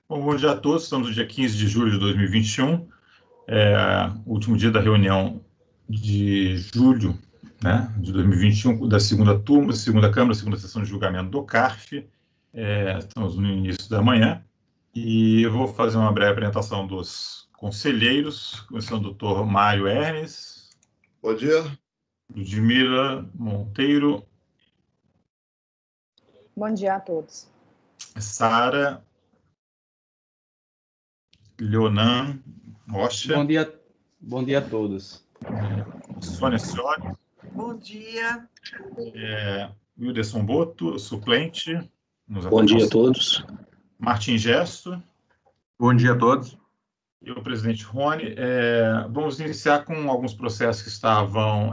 Bom dia a todos. Estamos no dia 15 de julho de 2021, o último dia da reunião de julho, né, de 2021, da segunda turma, segunda Câmara, segunda sessão de julgamento do CARF. Estamos no início da manhã e eu vou fazer uma breve apresentação dos conselheiros, começando o doutor Mário Hermes. Bom dia. Ludmila Monteiro. Bom dia a todos. Sara Leonan Rocha. Bom dia a todos. Sônia Scioli. Bom dia. Wilderson Boto, suplente. Bom dia a todos. Martim Gesto. Bom dia a todos. E o presidente Rony. Vamos iniciar com alguns processos que estavam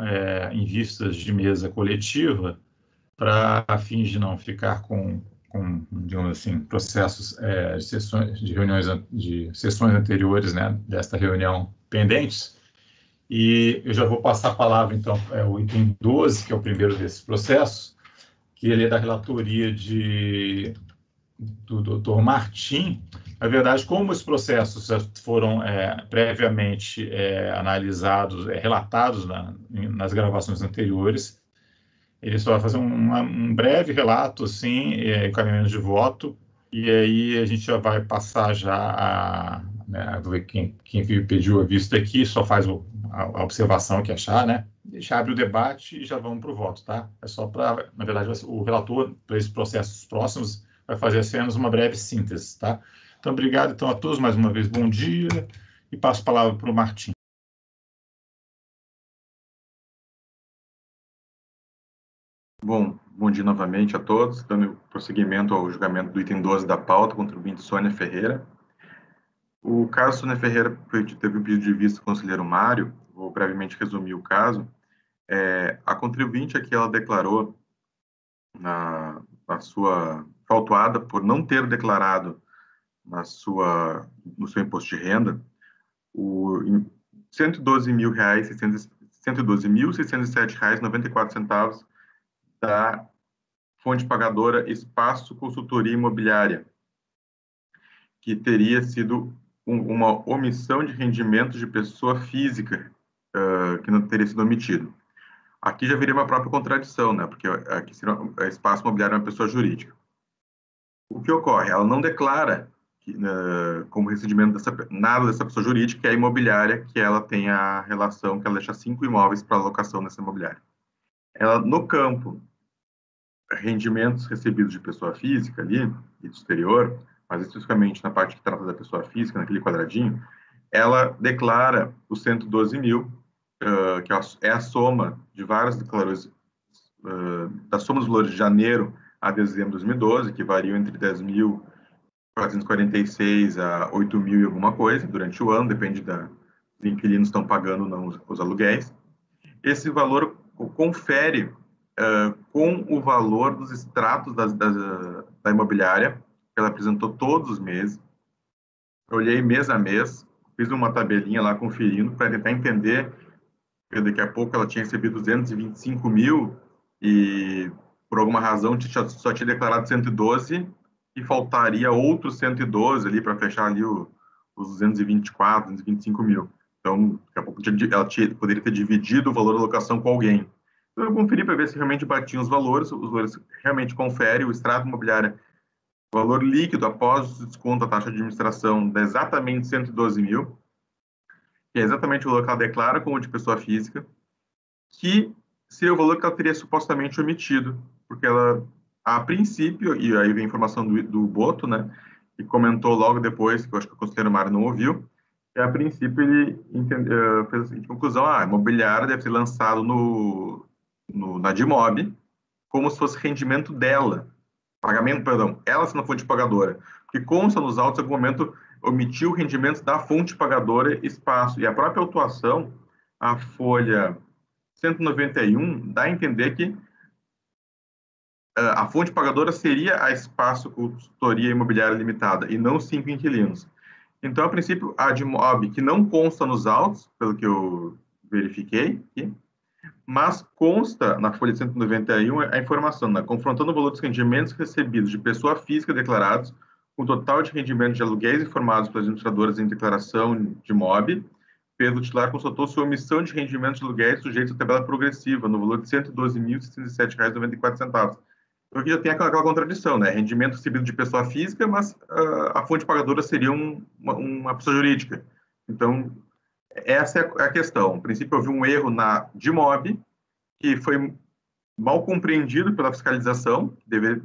em vistas de mesa coletiva, para a fim de não ficar com digamos assim, processos de sessões, de reuniões, de sessões anteriores, né, desta reunião pendentes. E eu já vou passar a palavra, então, o item 12, que é o primeiro desses processos, que ele é da relatoria do doutor Martim. Na verdade, como os processos já foram previamente analisados, relatados nas gravações anteriores, ele só vai fazer um breve relato, assim, encaminhamento de voto, e aí a gente já vai passar já a ver quem pediu a vista aqui, só faz a observação que achar, né? Deixa abre o debate e já vamos para o voto, tá? É só para, na verdade, o relator, para esses processos próximos, vai fazer apenas uma breve síntese, tá? Então, obrigado então a todos, mais uma vez, bom dia, e passo a palavra para o Martim. Bom dia novamente a todos, dando prosseguimento ao julgamento do item 12 da pauta, contribuinte Sônia Ferreira. O caso Sônia Ferreira teve um pedido de vista do conselheiro Mário, vou brevemente resumir o caso. A contribuinte aqui, ela declarou na sua autuada por não ter declarado no seu imposto de renda R$ 112.607,94 da fonte pagadora Espaço Consultoria Imobiliária, que teria sido uma omissão de rendimento de pessoa física, que não teria sido omitido. Aqui já viria uma própria contradição, né? Porque aqui seria Espaço Imobiliário é uma pessoa jurídica. O que ocorre? Ela não declara como recebimento nada dessa pessoa jurídica, que é a imobiliária, que ela tem a relação, que ela deixa 5 imóveis para alocação nessa imobiliária. Ela, no campo rendimentos recebidos de pessoa física ali, e do exterior, mas especificamente na parte que trata da pessoa física, naquele quadradinho, ela declara os 112 mil, que é a soma de várias declarações, da soma dos valores de janeiro a dezembro de 2012, que variam entre 10.446 a 8 mil e alguma coisa durante o ano, depende dos inquilinos estão pagando ou não os aluguéis. Esse valor confere com o valor dos extratos da imobiliária, que ela apresentou todos os meses. Eu olhei mês a mês, fiz uma tabelinha lá conferindo para tentar entender, porque daqui a pouco ela tinha recebido 225 mil e, por alguma razão, só tinha declarado 112 e faltaria outros 112 ali para fechar ali os 224, 225 mil. Então, daqui a pouco ela poderia ter dividido o valor da locação com alguém. Então, eu conferi para ver se realmente batiam os valores realmente conferem o extrato imobiliário, o valor líquido após o desconto da taxa de administração dá exatamente 112 mil, que é exatamente o valor que ela declara como de pessoa física, que seria o valor que ela teria supostamente omitido, porque ela, a princípio, e aí vem a informação do Boto, né, que comentou logo depois, que eu acho que o conselheiro Mário não ouviu, que a princípio ele fez a seguinte conclusão: a imobiliária deve ser lançado na DIMOB como se fosse rendimento dela, ela sendo a fonte pagadora, porque consta nos autos, em algum momento, omitiu o rendimento da fonte pagadora Espaço, e a própria autuação, a folha 191, dá a entender que a fonte pagadora seria a Espaço Consultoria Imobiliária Limitada, e não 5 inquilinos. Então, a princípio, a DIMOB, que não consta nos autos, pelo que eu verifiquei aqui, mas consta na folha 191 a informação, né, confrontando o valor dos rendimentos recebidos de pessoa física declarados com o total de rendimento de aluguéis informados pelas administradoras em declaração de MOB, pelo titular constatou-se omissão de rendimento de aluguéis sujeitos à tabela progressiva, no valor de R$ 112.067,94. Então, aqui já tem aquela contradição, né? Rendimento recebido de pessoa física, mas a fonte pagadora seria uma pessoa jurídica. Então, essa é a questão. No princípio, houve um erro de MOB, que foi mal compreendido pela fiscalização, deve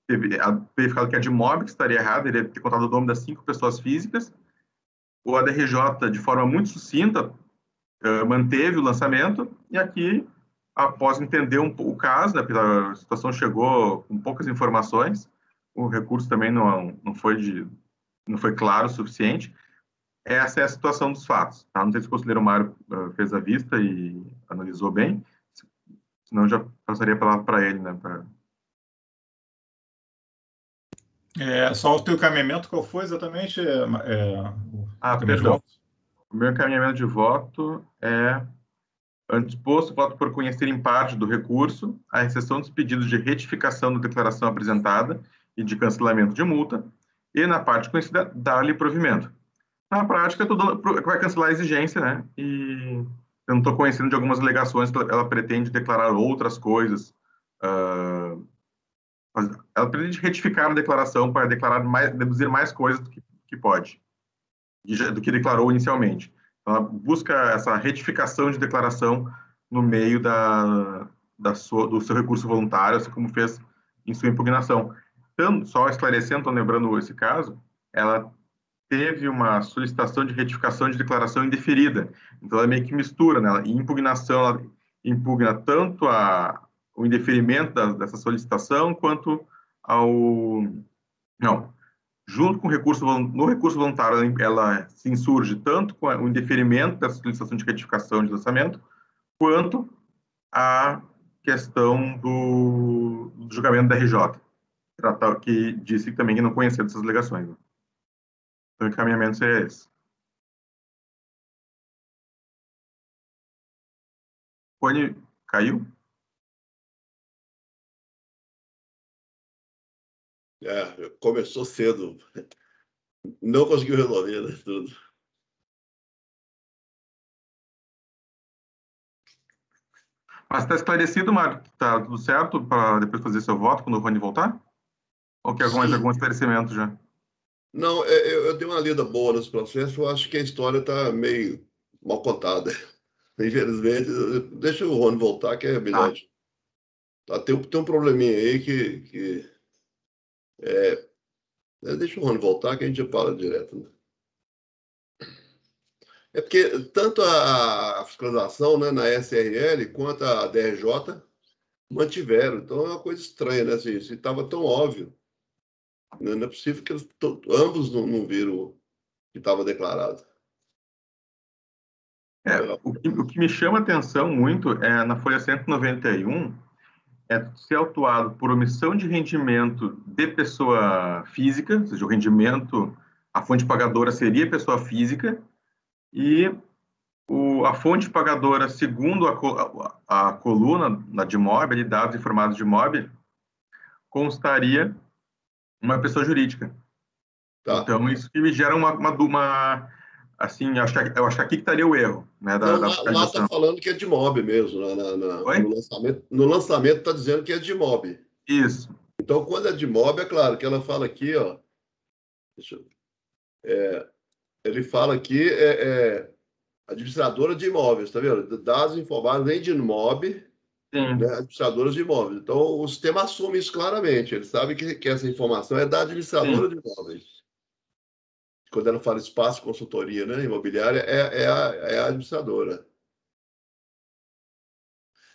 verificado que a de MOB que estaria errada, ele deve ter contado o nome das 5 pessoas físicas. O ADRJ, de forma muito sucinta, manteve o lançamento, e aqui, após entender o caso, né, porque a situação chegou com poucas informações, o recurso também não foi claro o suficiente. Essa é a situação dos fatos. Tá? Não sei se o conselheiro Mário fez a vista e analisou bem, senão já passaria a palavra para ele, né? Só o teu encaminhamento, qual foi exatamente? Perdão. O meu encaminhamento de voto é disposto, voto por conhecer em parte do recurso a exceção dos pedidos de retificação da declaração apresentada e de cancelamento de multa, e, na parte conhecida, dar-lhe provimento. Na prática, vai cancelar a exigência, né? E eu não estou conhecendo de algumas alegações que ela pretende declarar outras coisas. Ela pretende retificar a declaração para deduzir mais coisas do que pode, do que declarou inicialmente. Então, ela busca essa retificação de declaração no meio do seu recurso voluntário, assim como fez em sua impugnação. Então, só esclarecendo, lembrando esse caso, ela teve uma solicitação de retificação de declaração indeferida. Então, ela meio que mistura, né? Em impugnação, ela impugna tanto o indeferimento dessa solicitação, quanto junto com no recurso voluntário, ela se insurge tanto com o indeferimento dessa solicitação de retificação de lançamento, quanto a questão do julgamento da RJ, que disse também que não conhecia dessas alegações. Então, o encaminhamento seria esse. Cone caiu? Começou cedo. Não conseguiu resolver, né, tudo. Mas está esclarecido, Mário? Está tudo certo para depois fazer seu voto quando o Rony voltar? Ou quer mais algum esclarecimento já? Não, eu dei uma lida boa nesse processo, eu acho que a história está meio mal contada. Infelizmente, deixa o Rony voltar, que é melhor. Tem um probleminha aí que deixa o Rony voltar, que a gente fala direto. Né? É porque tanto a fiscalização, né, na SRL quanto a DRJ mantiveram. Então é uma coisa estranha, né? Se estava tão óbvio. Não é possível que ambos não viram o que estava declarado. O que me chama atenção muito é na folha 191, ser autuado por omissão de rendimento de pessoa física, ou seja, o rendimento, a fonte pagadora seria pessoa física, e a fonte pagadora, segundo a coluna na de MOB, dados informados de MOB, constaria uma pessoa jurídica. Tá. Então, isso que me gera assim, eu acho que aqui que estaria o erro, né? Lá está falando que é de MOB mesmo. No lançamento está dizendo que é de MOB. Isso. Então, quando é de MOB, é claro que ela fala aqui, ó. Ele fala aqui, administradora de imóveis, tá vendo? Dados informados nem de MOB, né, administradoras de imóveis. Então, o sistema assume isso claramente. Ele sabe que essa informação é da administradora de imóveis. Quando ela fala espaço de consultoria, né, imobiliária, é a administradora.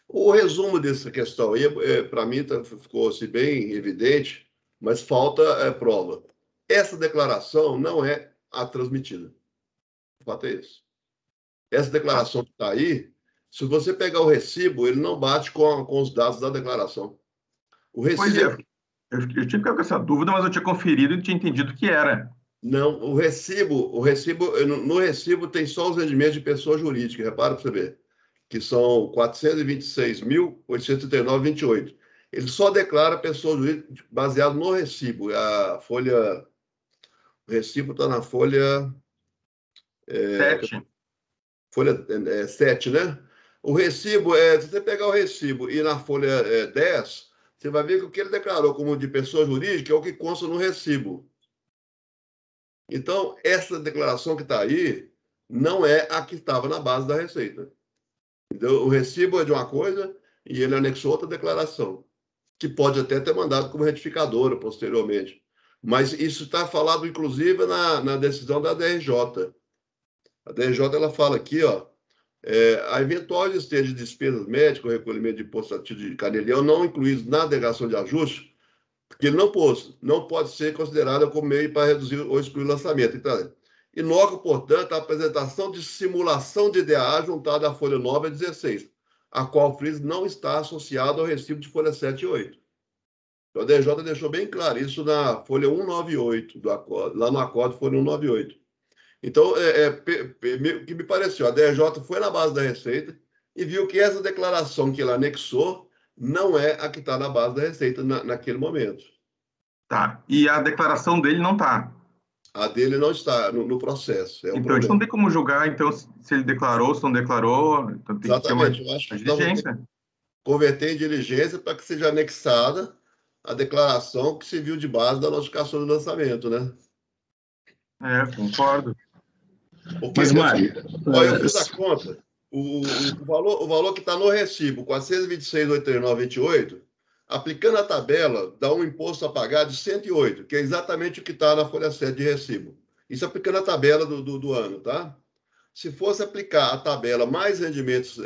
O resumo dessa questão aí, para mim, ficou assim, bem evidente, mas falta prova. Essa declaração não é a transmitida. O fato é isso. Essa declaração que está aí, se você pegar o recibo, ele não bate com os dados da declaração. O recibo... Pois é, eu tinha ficado com essa dúvida, mas eu tinha conferido e tinha entendido que era. Não, no recibo tem só os rendimentos de pessoa jurídica, repara para você ver, que são 426.839,28. Ele só declara pessoa jurídica baseado no recibo, a folha O recibo está na folha... 7. Folha 7, né? O recibo, se você pegar o recibo e na folha 10, você vai ver que o que ele declarou como de pessoa jurídica é o que consta no recibo. Então, essa declaração que está aí não é a que estava na base da Receita. Então, o recibo é de uma coisa e ele anexou outra declaração, que pode até ter mandado como retificadora posteriormente. Mas isso está falado, inclusive, na decisão da DRJ. A DRJ ela fala aqui, ó, a eventual existência de despesas médicas ou recolhimento de imposto a título de carnê-leão não incluídos na declaração de ajuste, porque ele não pôs, não pode ser considerada como meio para reduzir ou excluir o lançamento. Então, inoca, portanto, a apresentação de simulação de DA juntada à folha 9 a 16, a qual o FRIS não está associado ao recibo de folha 7 e 8. Então, a DJ deixou bem claro isso na folha 198 do acordo, lá no acordo folha 198. Então, o que me pareceu, a DJ foi na base da Receita e viu que essa declaração que ele anexou não é a que está na base da Receita naquele momento. Tá. E a declaração dele não está. A dele não está no processo. Então, a gente não tem como julgar, então, se ele declarou, se não declarou. Então, tem exatamente. que ter eu acho uma que diligência. Converter em diligência para que seja anexada a declaração que se viu de base da notificação de lançamento, né? Concordo. Porque, mas, Mário... Olha, eu fiz a conta. O valor que está no recibo, 426,89,28, aplicando a tabela, dá um imposto a pagar de 108, que é exatamente o que está na folha 7 de recibo. Isso aplicando a tabela do ano, tá? Se fosse aplicar a tabela mais rendimentos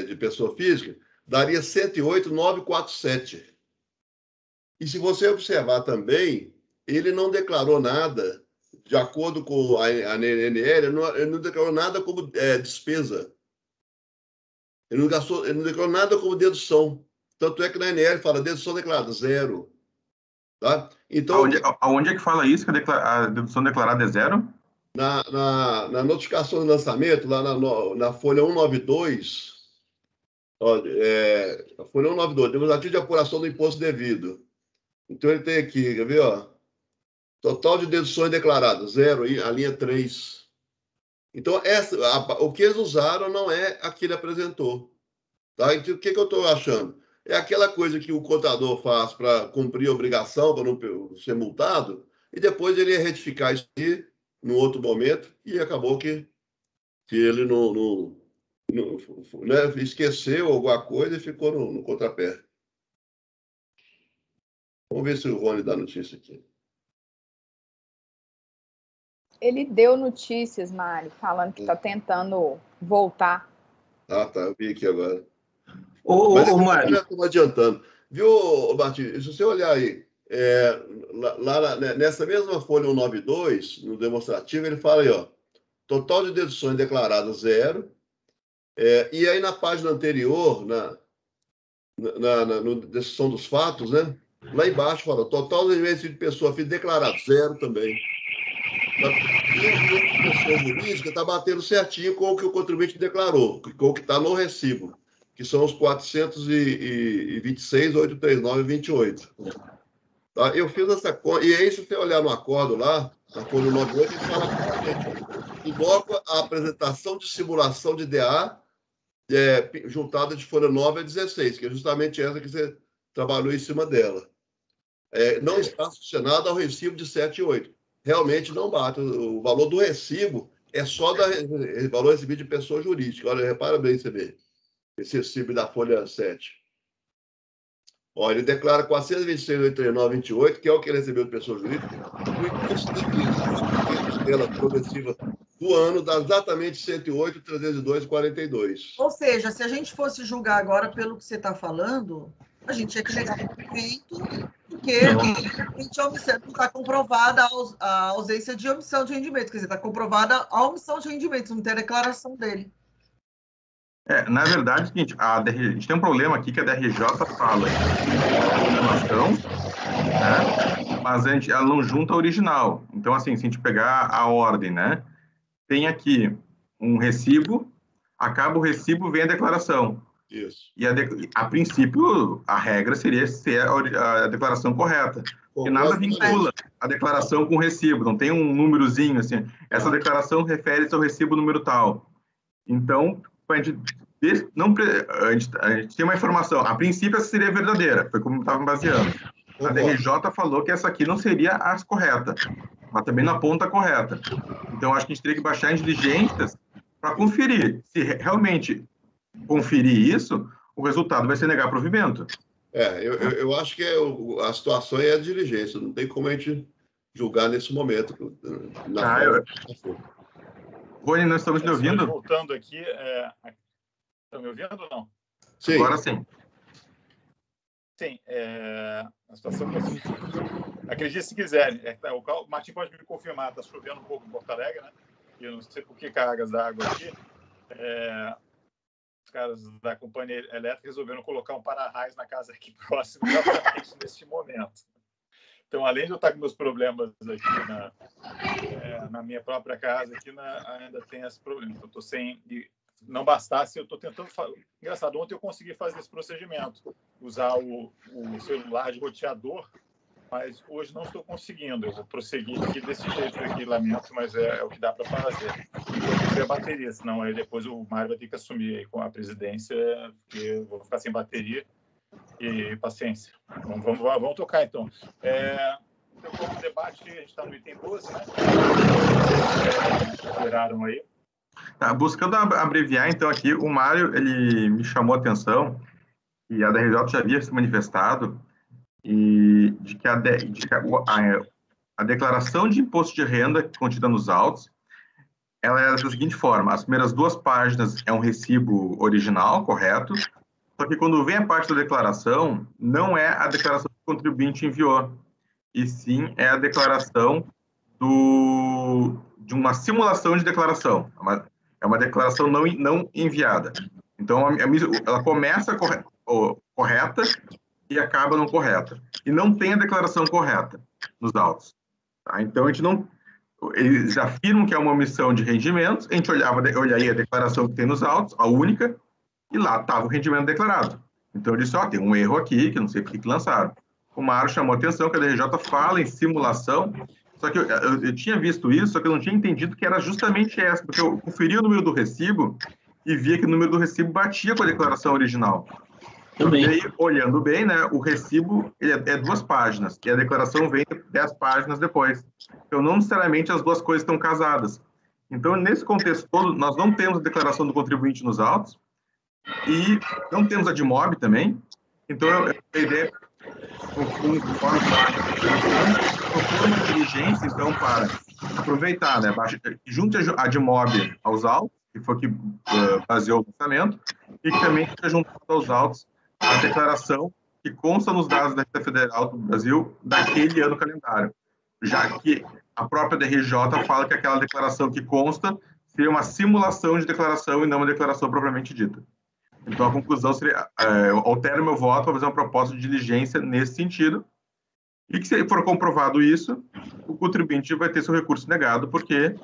de pessoa física, daria 108,947. E se você observar também, ele não declarou nada, de acordo com a ANL, ele não declarou nada como despesa. Ele não declarou nada como dedução. Tanto é que na ANL fala dedução declarada, 0. Tá? Então, aonde é que fala isso, que a dedução declarada é 0? Na notificação de lançamento, lá na folha 192, ó, a folha 192, temos ativo de apuração do imposto devido. Então, ele tem aqui, quer ver, ó? Total de deduções declaradas, 0, a linha 3. Então, o que eles usaram não é a que ele apresentou. Tá? Então, o que eu estou achando? É aquela coisa que o contador faz para cumprir a obrigação, para não ser multado, e depois ele ia retificar isso aqui no outro momento, e acabou que ele não né, esqueceu alguma coisa e ficou no contrapé. Vamos ver se o Rony dá notícia aqui. Ele deu notícias, Mário, falando que está tentando voltar. Ah, tá, eu vi aqui agora. Ô, Mário. Já estou adiantando. Viu, Martins? Se você olhar aí, nessa mesma folha 192, no demonstrativo, ele fala aí, ó, total de deduções declaradas 0. E aí, na página anterior, na decisão dos fatos, né? Lá embaixo fala, total de rendimentos de pessoa física declarado 0 também. E a pessoa jurídica está batendo certinho com o que o contribuinte declarou, com o que está no recibo, que são os 426.839,28. Tá? Eu fiz essa conta, e aí, se você olhar no acordo lá, na folha 98, ele fala que inoca a apresentação de simulação de DA juntada de folha 9 a 16, que é justamente essa que você trabalhou em cima dela. Não está associado ao recibo de 7 e 8. Realmente não bate. O valor do recibo é só o valor recebido de pessoa jurídica. Olha, repara bem, você vê. Esse recibo da folha 7. Olha, ele declara 426,89,28, que é o que ele recebeu de pessoa jurídica, o imposto dela progressiva do ano dá exatamente 108.302,42. Ou seja, se a gente fosse julgar agora pelo que você está falando, a gente tinha que negar o documento, porque não está comprovada a ausência de omissão de rendimento. Quer dizer, está comprovada a omissão de rendimento, não tem a declaração dele. Na verdade, seguinte, a gente tem um problema aqui que a DRJ fala em relação, né, mas ela não junta a original. Então, assim, se a gente pegar a ordem, né, tem aqui um recibo, acaba o recibo, vem a declaração. Isso. E a princípio, a regra seria ser a declaração correta. que nada Concordo vincula a declaração com o recibo, não tem um númerozinho assim, essa declaração refere-se ao recibo número tal. Então, a gente tem uma informação, a princípio essa seria verdadeira, foi como estava baseando. A Concordo. DRJ falou que essa aqui não seria a correta, mas também na ponta correta. Então, acho que a gente teria que baixar em diligências para conferir. Se realmente conferir isso, o resultado vai ser negar provimento. Eu acho que a situação é a diligência, não tem como a gente julgar nesse momento. Rony, nós estamos me ouvindo? Voltando aqui, estão me ouvindo ou não? Sim. Agora sim. Sim, a situação é a seguinte. Acredite se quiserem. O Martim pode me confirmar, está chovendo um pouco em Porto Alegre, né? Eu não sei por que cargas d'água aqui. Os caras da companhia elétrica resolveram colocar um para-raios na casa aqui próximo, exatamente neste momento. Então, além de eu estar com meus problemas aqui na minha própria casa, aqui ainda tem esse problema. Então, estou sem... Não bastasse, eu estou tentando... Engraçado, ontem eu consegui fazer esse procedimento, usar o celular de roteador, mas hoje não estou conseguindo. Eu vou prosseguir aqui desse jeito aqui, lamento, mas é o que dá para fazer. Enquanto tiver bateria, senão aí depois o Mário vai ter que assumir aí com a presidência, porque eu vou ficar sem bateria. E paciência. Vamos tocar, então. Então, como debate, a gente está no item 12, né? Viraram aí. Tá, buscando abreviar, então, aqui, o Mário, ele me chamou a atenção, e a DRJ já havia se manifestado, e de que a declaração de imposto de renda contida nos autos, ela é da seguinte forma: as primeiras 2 páginas é um recibo original, correto? Só que quando vem a parte da declaração, não é a declaração que o contribuinte enviou, e sim é a declaração de uma simulação de declaração. É uma declaração não enviada. Então, ela começa correta e acaba não correta. E não tem a declaração correta nos autos. Tá? Então, a gente não... Eles afirmam que é uma omissão de rendimentos, a gente olharia a declaração que tem nos autos, a única, e lá estava o rendimento declarado. Então, eu disse, tem um erro aqui, que não sei por que lançaram. O Mário chamou a atenção que a DRJ fala em simulação, só que eu tinha visto isso, só que eu não tinha entendido que era justamente essa, porque eu conferi o número do recibo e via que o número do recibo batia com a declaração original. E aí, olhando bem, né, o recibo é 2 páginas, e a declaração vem 10 páginas depois. Então, não necessariamente as 2 coisas estão casadas. Então, nesse contexto todo, nós não temos a declaração do contribuinte nos autos, e não temos a DIMOB também. Então, a ideia propor uma diligência, então, para aproveitar, né, junte a DIMOB aos autos, que foi que baseou o lançamento, e que também seja juntado aos autos a declaração que consta nos dados da Receita Federal do Brasil daquele ano calendário, já que a própria DRJ fala que aquela declaração que consta seria uma simulação de declaração e não uma declaração propriamente dita. Então, a conclusão seria, altero meu voto para fazer uma proposta de diligência nesse sentido, e que, se for comprovado isso, o contribuinte vai ter seu recurso negado, porque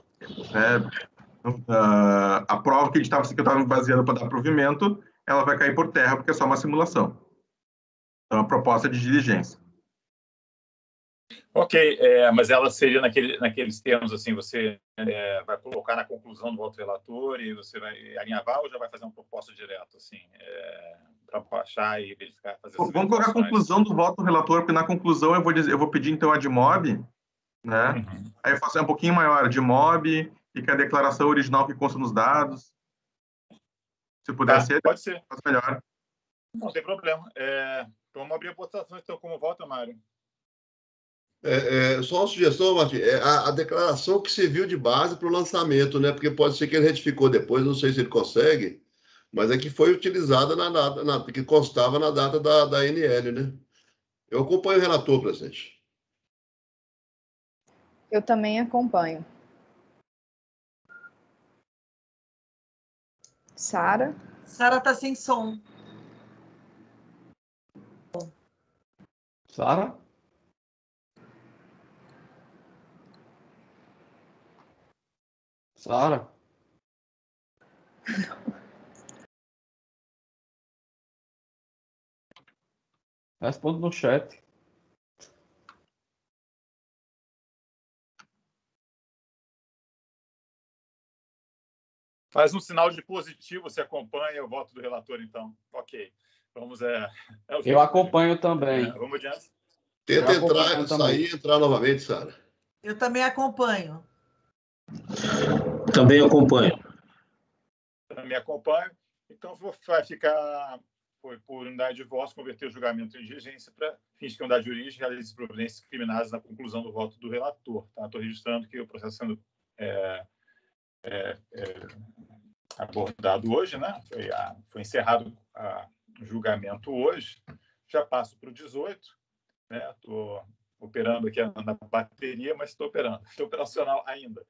a prova que eu estava me baseando para dar provimento, ela vai cair por terra, porque é só uma simulação. Então, a proposta de diligência. Ok, mas ela seria naqueles termos, assim, você vai colocar na conclusão do voto relator e você vai alinhavar ou já vai fazer uma proposta direto, assim, para baixar e verificar? Vamos colocar a conclusão do voto relator, porque na conclusão eu vou pedir, então, a DIMOB, né? Uhum. Aí eu faço um pouquinho maior, DIMOB, e que a declaração original que consta nos dados. Se puder ser, pode ser. faz melhor. Não tem problema. Então, vamos abrir a votação, então, como vota, Mário? Só uma sugestão, Martim, a declaração que serviu de base para o lançamento, né? Porque pode ser que ele retificou depois, não sei se ele consegue, mas é que foi utilizada na data, que constava na data da ANL, né? Eu acompanho o relator, presidente. Eu também acompanho. Sara? Sara está sem som. Sara? Sara? Responde no chat. Faz um sinal de positivo, você acompanha o voto do relator, então. Ok. Vamos. Eu acompanho também. Vamos adiante. Tenta entrar, sair e entrar novamente, Sara. Eu também acompanho. Também acompanho. Também acompanho. Então, vai ficar por unidade de voz, converter o julgamento em diligência para fins de unidade jurídica e realizar providências criminais na conclusão do voto do relator. Tá? Estou registrando que o processo sendo abordado hoje, né? Foi encerrado o julgamento hoje. Já passo para o 18. Estou operando aqui na bateria, mas estou operando. Estou operacional ainda.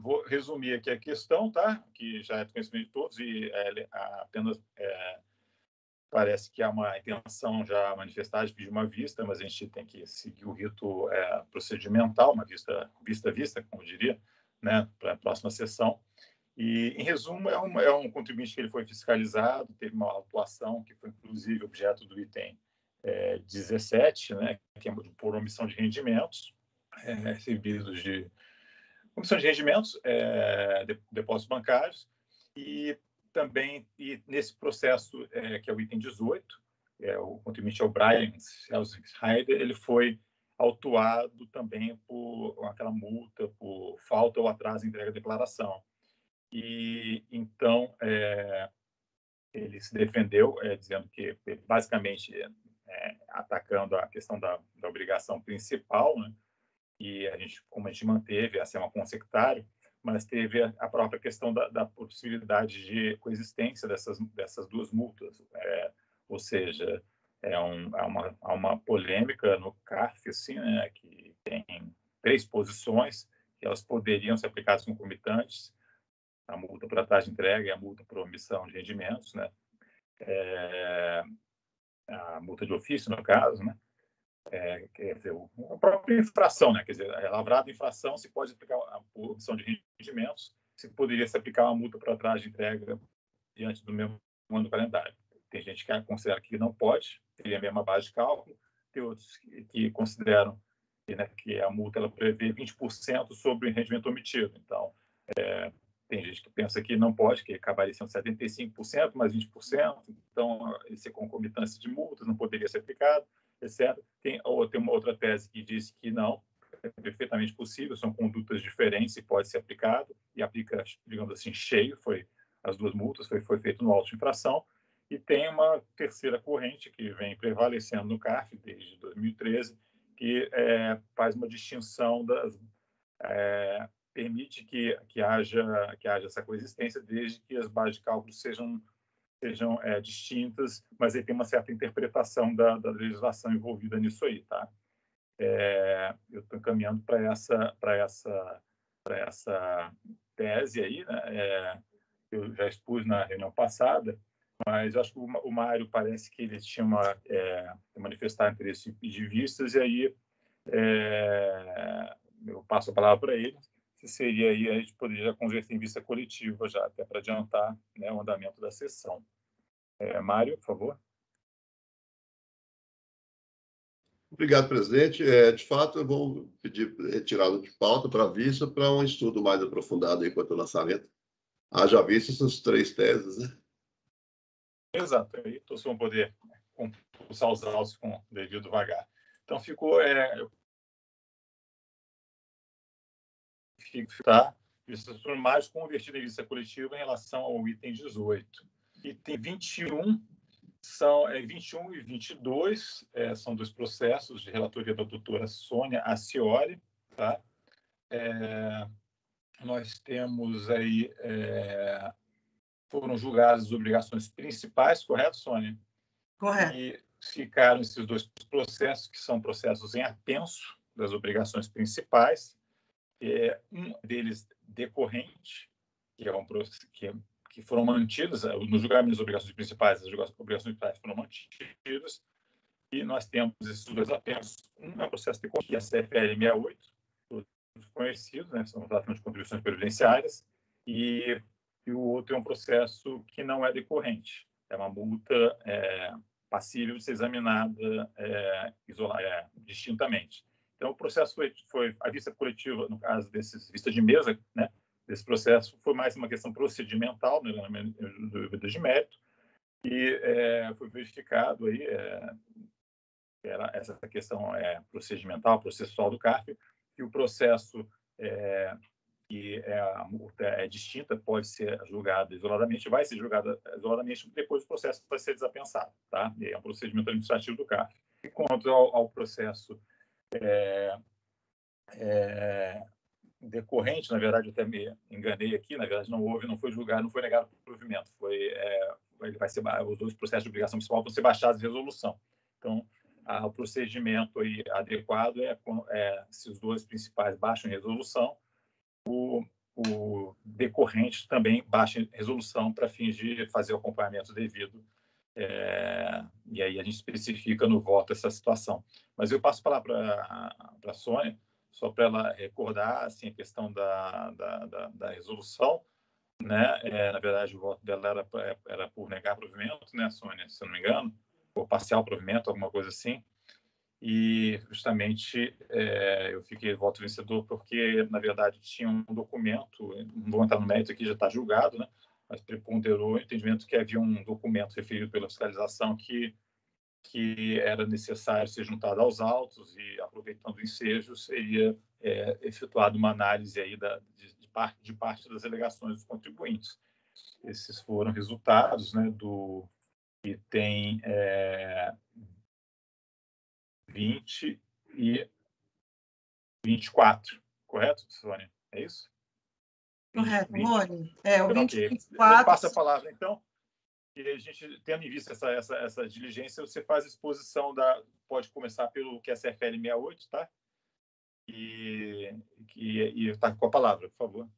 Vou resumir aqui a questão, tá? Que já é do conhecimento de todos e apenas parece que há uma intenção já manifestada de pedir uma vista, mas a gente tem que seguir o rito procedimental, uma vista, como eu diria, né? Para a próxima sessão. E, em resumo, é um contribuinte que ele foi fiscalizado, teve uma autuação que foi, inclusive, objeto do item 17, né, que é por omissão de rendimentos recebidos de omissão de rendimentos, depósitos bancários, e também nesse processo, que é o item 18, o contribuinte é o Brian Selzenheider, ele foi autuado também por aquela multa por falta ou atraso em entrega da declaração. E então ele se defendeu dizendo que basicamente atacando a questão da obrigação principal, né? E como a gente manteve a SEMA consectário, mas teve a própria questão da possibilidade de coexistência dessas duas multas, ou seja, há uma polêmica no CARF, assim, né, que tem 3 posições que elas poderiam ser aplicadas concomitantes, a multa por atraso de entrega e a multa por omissão de rendimentos, né? A multa de ofício, no caso, né? Quer dizer, a própria infração, né? Quer dizer, a lavrada infração se pode aplicar a omissão de rendimentos, se poderia se aplicar uma multa por atraso de entrega diante do mesmo ano do calendário. Tem gente que considera que não pode, teria a mesma base de cálculo, tem outros que consideram que a multa ela prevê 20% sobre o rendimento omitido. Então, tem gente que pensa que não pode, que acabaria sendo 75% mais 20%, então esse concomitância de multas não poderia ser aplicado, etc. Tem uma outra tese que diz que não, é perfeitamente possível, são condutas diferentes e pode ser aplicado, e aplica, digamos assim, cheio, as duas multas, foi feito no auto de infração, e tem uma terceira corrente que vem prevalecendo no CARF desde 2013, que faz uma distinção permite que haja essa coexistência desde que as bases de cálculo sejam distintas, mas aí tem uma certa interpretação da legislação envolvida nisso aí, tá? Eu estou encaminhando para essa tese aí, né? Eu já expus na reunião passada, mas eu acho que o Mário parece que ele tinha manifestado interesse em pedir vistas, e aí eu passo a palavra para ele. Se seria aí, a gente poderia converter em vista coletiva já, até para adiantar, né, o andamento da sessão. Mário, por favor. Obrigado, presidente. De fato, eu vou pedir retirada de pauta para vista para um estudo mais aprofundado enquanto o lançamento. Haja vista essas 3 teses, né? Exato. Aí todos vão poder compulsar os autos com devido vagar. Então, ficou... tá? Vistas formais convertidas em vista coletiva em relação ao item 18. Item 21 21 e 22 são 2 processos de relatoria da doutora Sônia Acioli, tá? Nós temos aí foram julgadas as obrigações principais, correto, Sônia? Correto. E ficaram esses 2 processos, que são processos em apenso das obrigações principais. Um deles decorrente, que foram mantidas, no julgamento das obrigações principais, as obrigações principais foram mantidas, e nós temos esses 2 apensos. Um é o processo decorrente, que é a CFL 68, todos conhecidos, né, são tratados de contribuições previdenciárias, e o outro é um processo que não é decorrente, é uma multa passível de ser examinada distintamente, Então, o processo foi a vista coletiva, no caso desses vista de mesa, né, desse processo, foi mais uma questão procedimental, né, dúvida de mérito, e foi verificado aí era essa questão procedimental, processual do CARF, que o processo que a multa é distinta, pode ser julgada isoladamente, vai ser julgada isoladamente, depois o processo vai ser desapensado, tá? E é um procedimento administrativo do CARF. E quanto ao processo decorrente, na verdade, eu até me enganei aqui, na verdade, não foi julgado, não foi negado o provimento, ele vai ser, os dois processos de obrigação principal vão ser baixados em resolução. Então, o procedimento aí adequado se os dois principais baixam em resolução, o decorrente também baixa em resolução para fins de fazer o acompanhamento devido. E aí a gente especifica no voto essa situação. Mas eu passo a palavra para a Sônia, só para ela recordar assim, a questão da resolução. Né? Na verdade, o voto dela era por negar provimento, né, Sônia, se eu não me engano, ou parcial provimento, alguma coisa assim. E justamente eu fiquei voto vencedor porque, na verdade, tinha um documento, não vou entrar no mérito aqui, já está julgado, né? Mas preponderou o entendimento que havia um documento referido pela fiscalização que era necessário ser juntado aos autos e, aproveitando o ensejo, seria efetuada uma análise aí de parte das alegações dos contribuintes. Esses foram resultados, né, do que tem 20 e 24, correto, Sônia? É isso? Correto, 20. Rony. O 20 e 24. Eu passo a palavra, então, e a gente, tendo em vista essa diligência, você faz a exposição pode começar pelo QSFL 68, tá? E está com a palavra, por favor.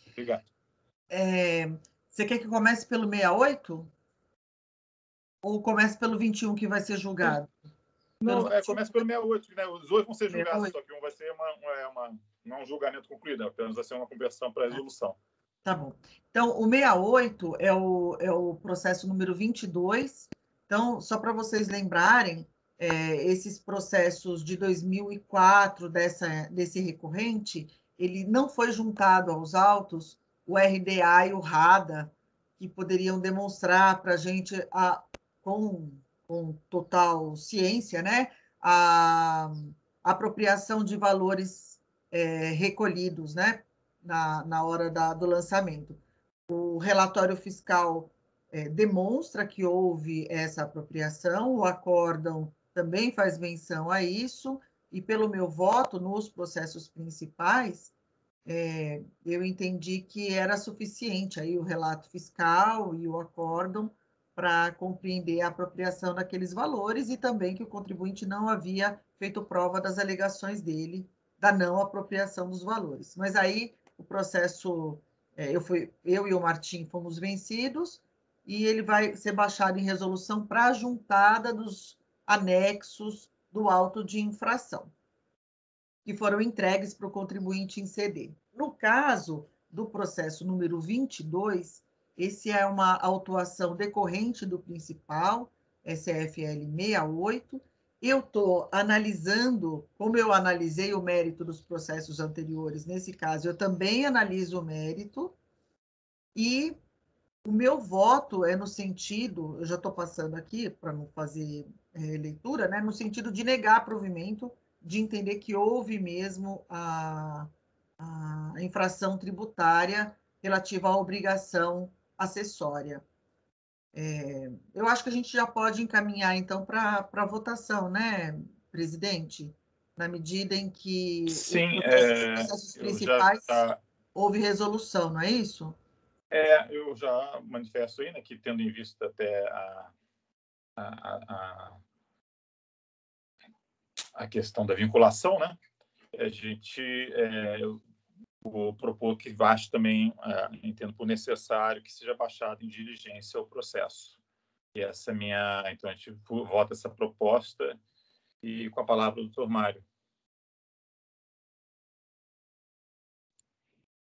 Obrigado. Você quer que comece pelo 68? Ou comece pelo 21, que vai ser julgado? Não, começa pelo 68, né? Os dois vão ser julgados, 68. Só que um vai ser não um julgamento concluído, apenas vai ser uma conversão para a resolução. Tá bom. Então, o 68 é o processo número 22. Então, só para vocês lembrarem, esses processos de 2004 desse recorrente, ele não foi juntado aos autos o RDA e o RADA, que poderiam demonstrar para a gente, com total ciência, né, a apropriação de valores recolhidos, né, na hora do lançamento. O relatório fiscal demonstra que houve essa apropriação, o acórdão também faz menção a isso, e pelo meu voto nos processos principais, eu entendi que era suficiente aí o relato fiscal e o acórdão para compreender a apropriação daqueles valores e também que o contribuinte não havia feito prova das alegações dele da não apropriação dos valores. Mas aí o processo, eu e o Martim fomos vencidos e ele vai ser baixado em resolução para a juntada dos anexos do auto de infração, que foram entregues para o contribuinte em CD. No caso do processo número 22, esse é uma autuação decorrente do principal, SFL 68. Eu estou analisando, como eu analisei o mérito dos processos anteriores, nesse caso, eu também analiso o mérito, e o meu voto é no sentido, eu já estou passando aqui para não fazer leitura, né, no sentido de negar provimento, de entender que houve mesmo a infração tributária relativa à obrigação acessória. Eu acho que a gente já pode encaminhar, então, para a votação, né, presidente? Na medida em que sim, os processos principais houve resolução, não é isso? Eu já manifesto aí, né, que tendo em vista até a questão da vinculação, né, a gente vou propor que baixe também, entendo por necessário, que seja baixado em diligência o processo. E essa é então a gente vota essa proposta e com a palavra do doutor Mário.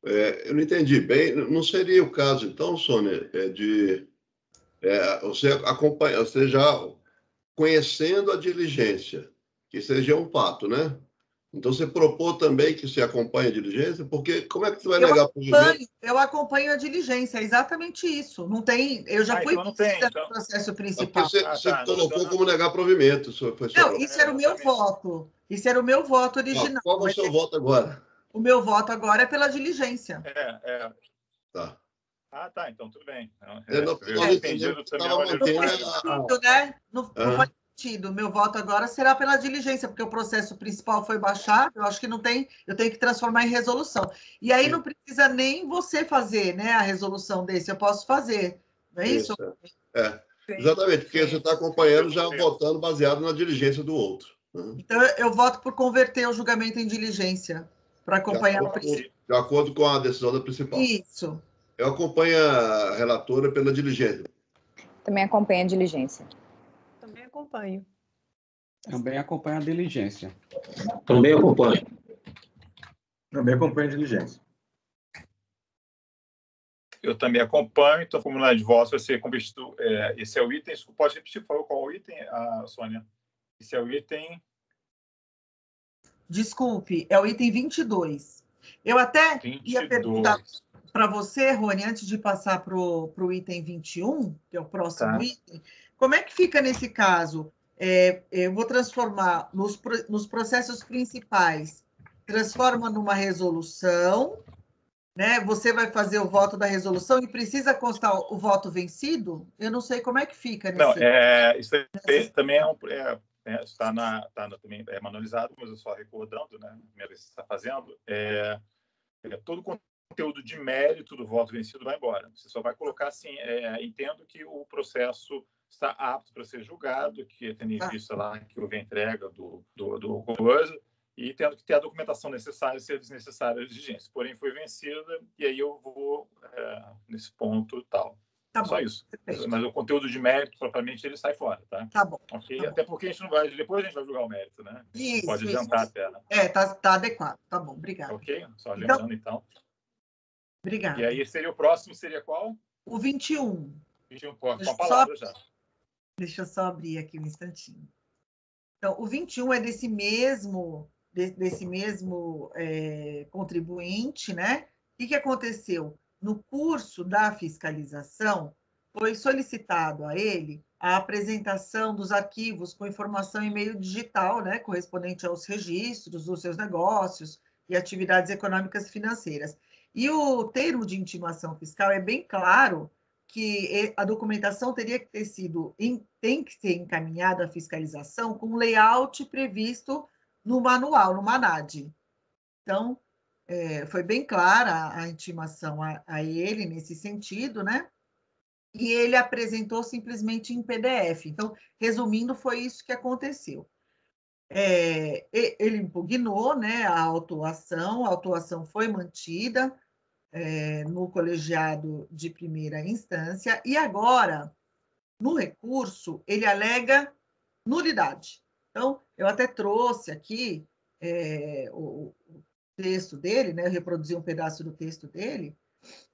Eu não entendi bem. Não seria o caso, então, Sônia, você já conhecendo a diligência, que seja um fato, né? Então, você propôs também que se acompanhe a diligência? Porque como é que você vai negar provimento? Eu acompanho a diligência, é exatamente isso. Não tem, eu já fui então não tem, no então. processo Porque principal. você colocou como negar provimento. Não, isso era o meu voto. Isso era o meu voto original. Qual é o seu voto agora? O meu voto agora é pela diligência. Tá. Tá, então tudo bem. Nós entendemos que estava mantendo né? Não faz sentido. Meu voto agora será pela diligência, porque o processo principal foi baixado, eu acho que não tem, eu tenho que transformar em resolução. E aí não precisa nem você fazer, né, a resolução desse, eu posso fazer, não é isso? Exatamente, porque você está acompanhando, já votando baseado na diligência do outro. Então, eu voto por converter o julgamento em diligência, para acompanhar o princípio. De acordo com a decisão da principal. Isso. Eu acompanho a relatora pela diligência. Também acompanho a diligência. Também acompanho. Também acompanho a diligência. Também acompanho. Também acompanho a diligência. Eu também acompanho, então, como na de votos vai ser convertido. Esse é o item. Pode repetir, por favor, qual é o item, Sônia? Esse é o item. Desculpe, é o item 22. Eu até 22. Ia perguntar para você, Rony, antes de passar para o item 21, que é o próximo item, como é que fica nesse caso? Eu vou transformar nos processos principais, transforma numa resolução, né? Você vai fazer o voto da resolução e precisa constar o voto vencido? Eu não sei como é que fica nesse... Não, isso aí também está também manualizado, mas eu só recordando, né? Primeira vez que você está fazendo, todo o conteúdo de mérito do voto vencido vai embora. Você só vai colocar assim, entendo que o processo está apto para ser julgado, que tendo em vista lá que houve a entrega do coisa, e tendo que ter a documentação necessária, se é desnecessária a exigência. Porém, foi vencida, e aí eu vou nesse ponto tal. Tá só bom, isso. Mas o conteúdo de mérito, propriamente, ele sai fora, tá? Tá bom. Okay? Tá até bom. porque a gente não vai... Depois a gente vai julgar o mérito, né? Isso, pode adiantar até. Tá adequado. Tá bom, obrigada. Ok? Só lembrando, então. Obrigada. E aí, o próximo seria qual? O 21. 21, com a palavra já. Deixa eu só abrir aqui um instantinho. Então, o 21 é desse mesmo contribuinte, né? O que aconteceu? No curso da fiscalização, foi solicitado a ele a apresentação dos arquivos com informação em meio digital, né? Correspondente aos registros dos seus negócios e atividades econômicas e financeiras. E o termo de intimação fiscal é bem claro que a documentação teria que ter tem que ser encaminhada à fiscalização com o layout previsto no manual, no MANAD. Então, foi bem clara a intimação a ele nesse sentido, né? E ele apresentou simplesmente em PDF. Então, resumindo, foi isso que aconteceu. Ele impugnou, né, a autuação foi mantida, no colegiado de primeira instância, e agora, no recurso, ele alega nulidade. Então, eu até trouxe aqui o texto dele, né? Eu reproduzi um pedaço do texto dele,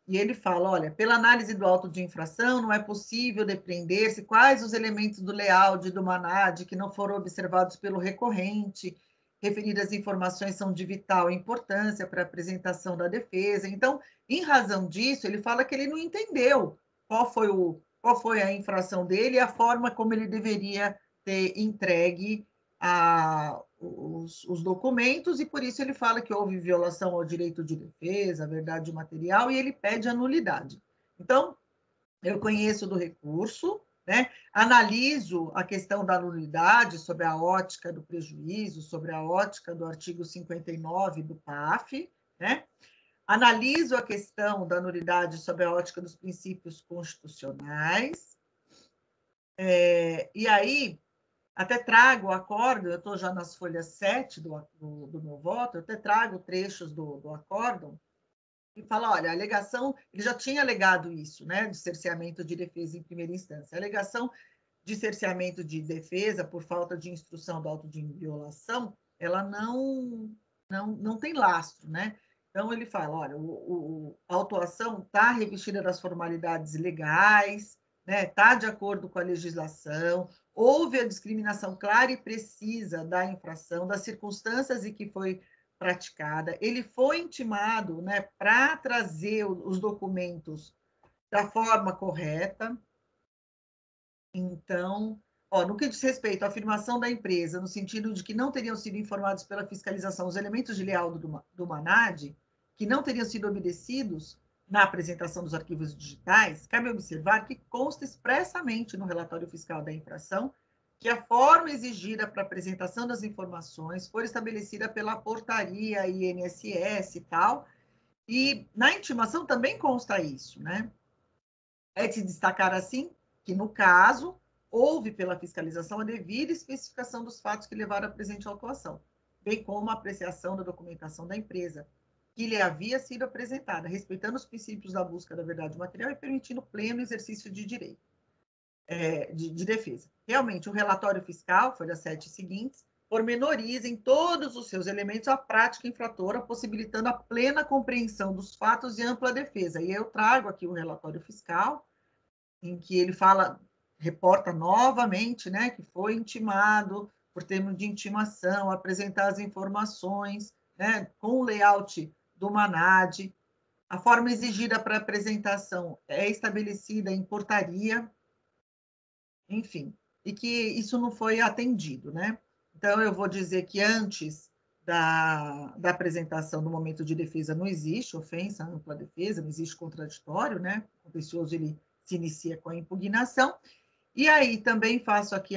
e ele fala, olha, pela análise do auto de infração, não é possível depreender-se quais os elementos do layout do MANAD que não foram observados pelo recorrente. Referidas informações são de vital importância para a apresentação da defesa. Então, em razão disso, ele fala que ele não entendeu qual foi a infração dele e a forma como ele deveria ter entregue os documentos, e por isso ele fala que houve violação ao direito de defesa, à verdade material, e ele pede a nulidade. Então, eu conheço do recurso, né? Analiso a questão da nulidade sobre a ótica do prejuízo, sobre a ótica do artigo 59 do PAF, né? Analiso a questão da nulidade sobre a ótica dos princípios constitucionais, e aí até trago o acórdão, eu estou já nas folhas 7 do meu voto, eu até trago trechos do acórdão, e fala, olha, a alegação, ele já tinha alegado isso, né, de cerceamento de defesa em primeira instância. A alegação de cerceamento de defesa por falta de instrução do auto de violação, ela não tem lastro, né? Então, ele fala, olha, a autuação está revestida das formalidades legais, né? Está de acordo com a legislação, houve a discriminação clara e precisa da infração, das circunstâncias em que foi praticada. Ele foi intimado, né, para trazer os documentos da forma correta. Então, no que diz respeito à afirmação da empresa, no sentido de que não teriam sido informados pela fiscalização os elementos de lealdo do MANAD, que não teriam sido obedecidos na apresentação dos arquivos digitais, cabe observar que consta expressamente no relatório fiscal da infração que a forma exigida para a apresentação das informações foi estabelecida pela portaria INSS e tal, e na intimação também consta isso, né? É de se destacar, assim, que, no caso, houve pela fiscalização a devida especificação dos fatos que levaram à presente autuação, bem como a apreciação da documentação da empresa, que lhe havia sido apresentada, respeitando os princípios da busca da verdade material e permitindo pleno exercício de direito, de defesa. Realmente, o relatório fiscal, folha 7 seguintes, pormenoriza em todos os seus elementos a prática infratora, possibilitando a plena compreensão dos fatos e ampla defesa. E eu trago aqui o relatório fiscal, em que ele reporta novamente, né, que foi intimado, por termo de intimação, apresentar as informações, né, com o layout do MANAD. A forma exigida para apresentação é estabelecida em portaria, enfim, e que isso não foi atendido, né? Então, eu vou dizer que antes da apresentação do momento de defesa não existe ofensa, ampla defesa, não existe contraditório, né? O contencioso, ele se inicia com a impugnação. E aí também faço aqui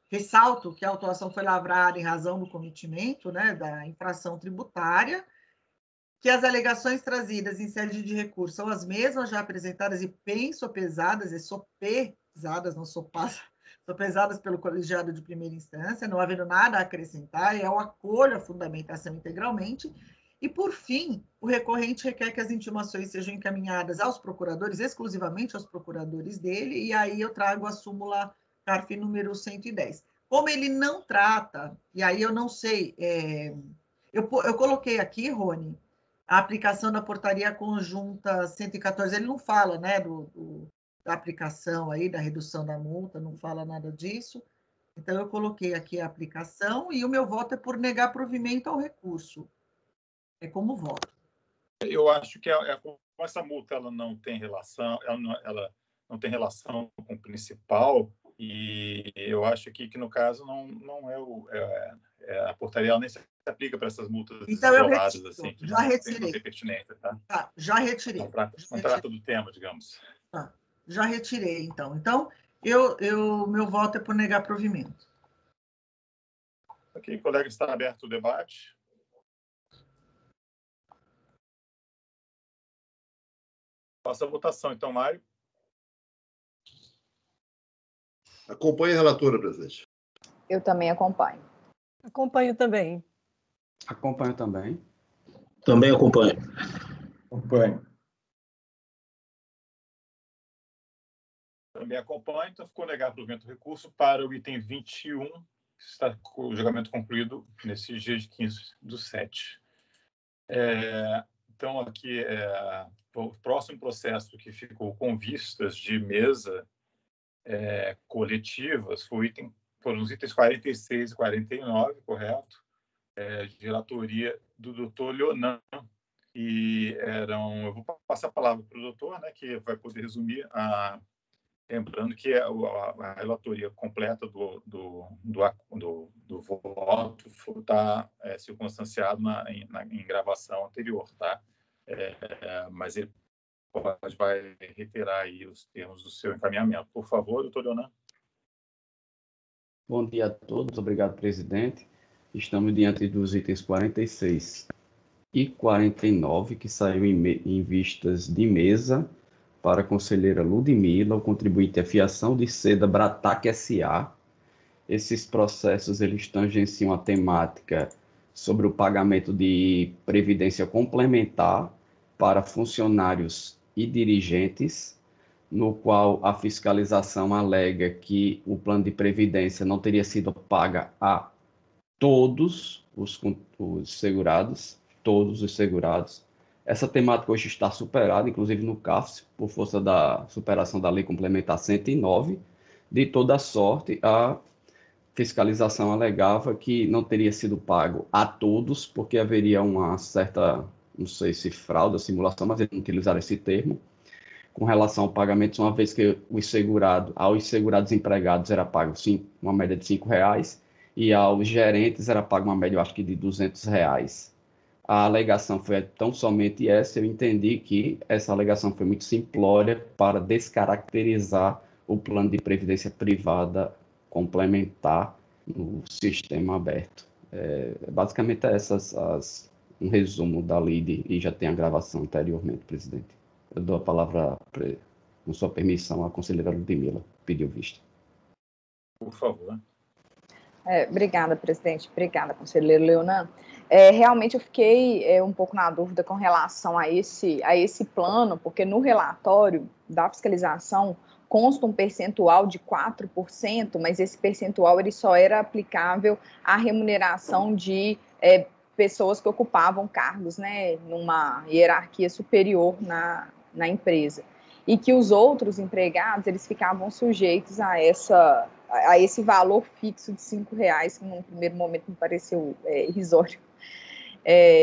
ressalto que a autuação foi lavrada em razão do cometimento, né, da infração tributária, que as alegações trazidas em sede de recurso são as mesmas já apresentadas e bem sopesadas, não sopesadas pelo colegiado de primeira instância, não havendo nada a acrescentar, eu acolho a fundamentação integralmente. E, por fim, o recorrente requer que as intimações sejam encaminhadas aos procuradores, exclusivamente aos procuradores dele, e aí eu trago a súmula CARF número 110. Como ele não trata, e aí eu não sei, eu coloquei aqui, Rony, a aplicação da portaria conjunta 114, ele não fala, né, da aplicação aí, da redução da multa, não fala nada disso. Então, eu coloquei aqui a aplicação e o meu voto é por negar provimento ao recurso. É como voto. Eu acho que como essa multa ela não tem relação, ela não tem relação com o principal, e eu acho que no caso não a portaria ela nem se aplica para essas multas então, isoladas, eu assim, que já retirei. não tem pertinência, tá? Tá, já retirei. Não trata do tema, digamos. Tá, já retirei, então. Então, meu voto é por negar provimento. Ok, colega, está aberto o debate. Faça a votação, então, Mário. Acompanhe a relatora, presidente. Eu também acompanho. Acompanho também. Acompanho também. Também acompanho. Acompanho. Também acompanho, então ficou negado provimento do recurso para o item 21, que está com o julgamento concluído nesse dia de 15/7. Então, aqui, o próximo processo que ficou com vistas de mesa coletivas foram os itens 46 e 49, correto? De relatoria do doutor Leonan. E eu vou passar a palavra para o doutor, né, que vai poder resumir, lembrando que a relatoria completa do voto está circunstanciado em gravação anterior, tá? Mas ele vai reiterar aí os termos do seu encaminhamento. Por favor, doutor Leonan. Bom dia a todos. Obrigado, presidente. Estamos diante dos itens 46 e 49, que saiu em vistas de mesa para a conselheira Ludmila, o contribuinte à fiação de seda Bratac S.A. Esses processos, eles tangenciam a temática sobre o pagamento de previdência complementar para funcionários e dirigentes, no qual a fiscalização alega que o plano de previdência não teria sido paga a todos os segurados, Essa temática hoje está superada, inclusive no CAFS, por força da superação da Lei Complementar 109, De toda sorte, a fiscalização alegava que não teria sido pago a todos, porque haveria uma certa, não sei se fraude, simulação, mas eles não utilizaram esse termo, com relação ao pagamento, uma vez que aos segurados empregados era pago uma média de R$5, e aos gerentes era pago uma média, eu acho que de R$200. A alegação foi tão somente essa, eu entendi que essa alegação foi muito simplória para descaracterizar o plano de previdência privada complementar no sistema aberto. Basicamente, um resumo da lide, e já tem a gravação anteriormente, presidente. Eu dou a palavra, com sua permissão, à conselheira Ludmila, pediu vista. Por favor. Obrigada, presidente. Obrigada, conselheiro Leonan. Realmente eu fiquei um pouco na dúvida com relação a esse plano, porque no relatório da fiscalização consta um percentual de 4%, mas esse percentual ele só era aplicável à remuneração de pessoas que ocupavam cargos, né, numa hierarquia superior na empresa. E que os outros empregados, eles ficavam sujeitos a esse valor fixo de R$5, que no primeiro momento me pareceu irrisório.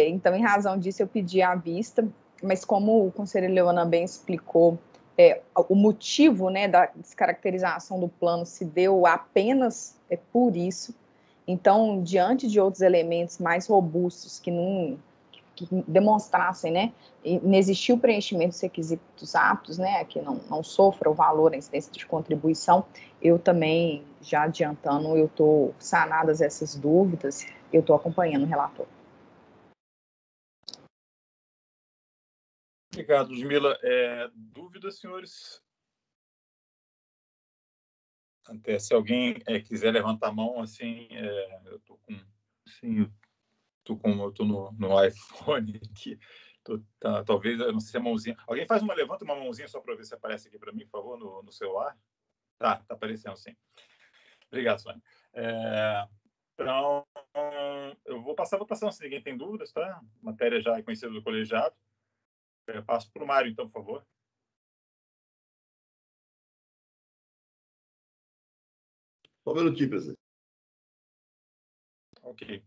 Então, em razão disso, eu pedi à vista, mas como o conselheiro Leonan bem explicou, o motivo, né, da descaracterização do plano se deu apenas por isso. Então, diante de outros elementos mais robustos que demonstrassem, né, não existiu o preenchimento dos requisitos aptos, né, que não sofra o valor, a incidência de contribuição, eu também, já adiantando, eu estou sanadas essas dúvidas, eu estou acompanhando o relator. Obrigado, Ludmila. Dúvidas, senhores? Até se alguém quiser levantar a mão, assim, eu estou com... Sim, eu estou no iPhone aqui. Talvez, eu não sei se a mãozinha... Alguém levanta uma mãozinha só para ver se aparece aqui para mim, por favor, no celular. Tá aparecendo, sim. Obrigado, Sônia. Então, eu vou passar se ninguém tem dúvidas, tá? A matéria já é conhecida do colegiado. Eu passo para o Mário, então, por favor. Só um minutinho, presidente. Ok.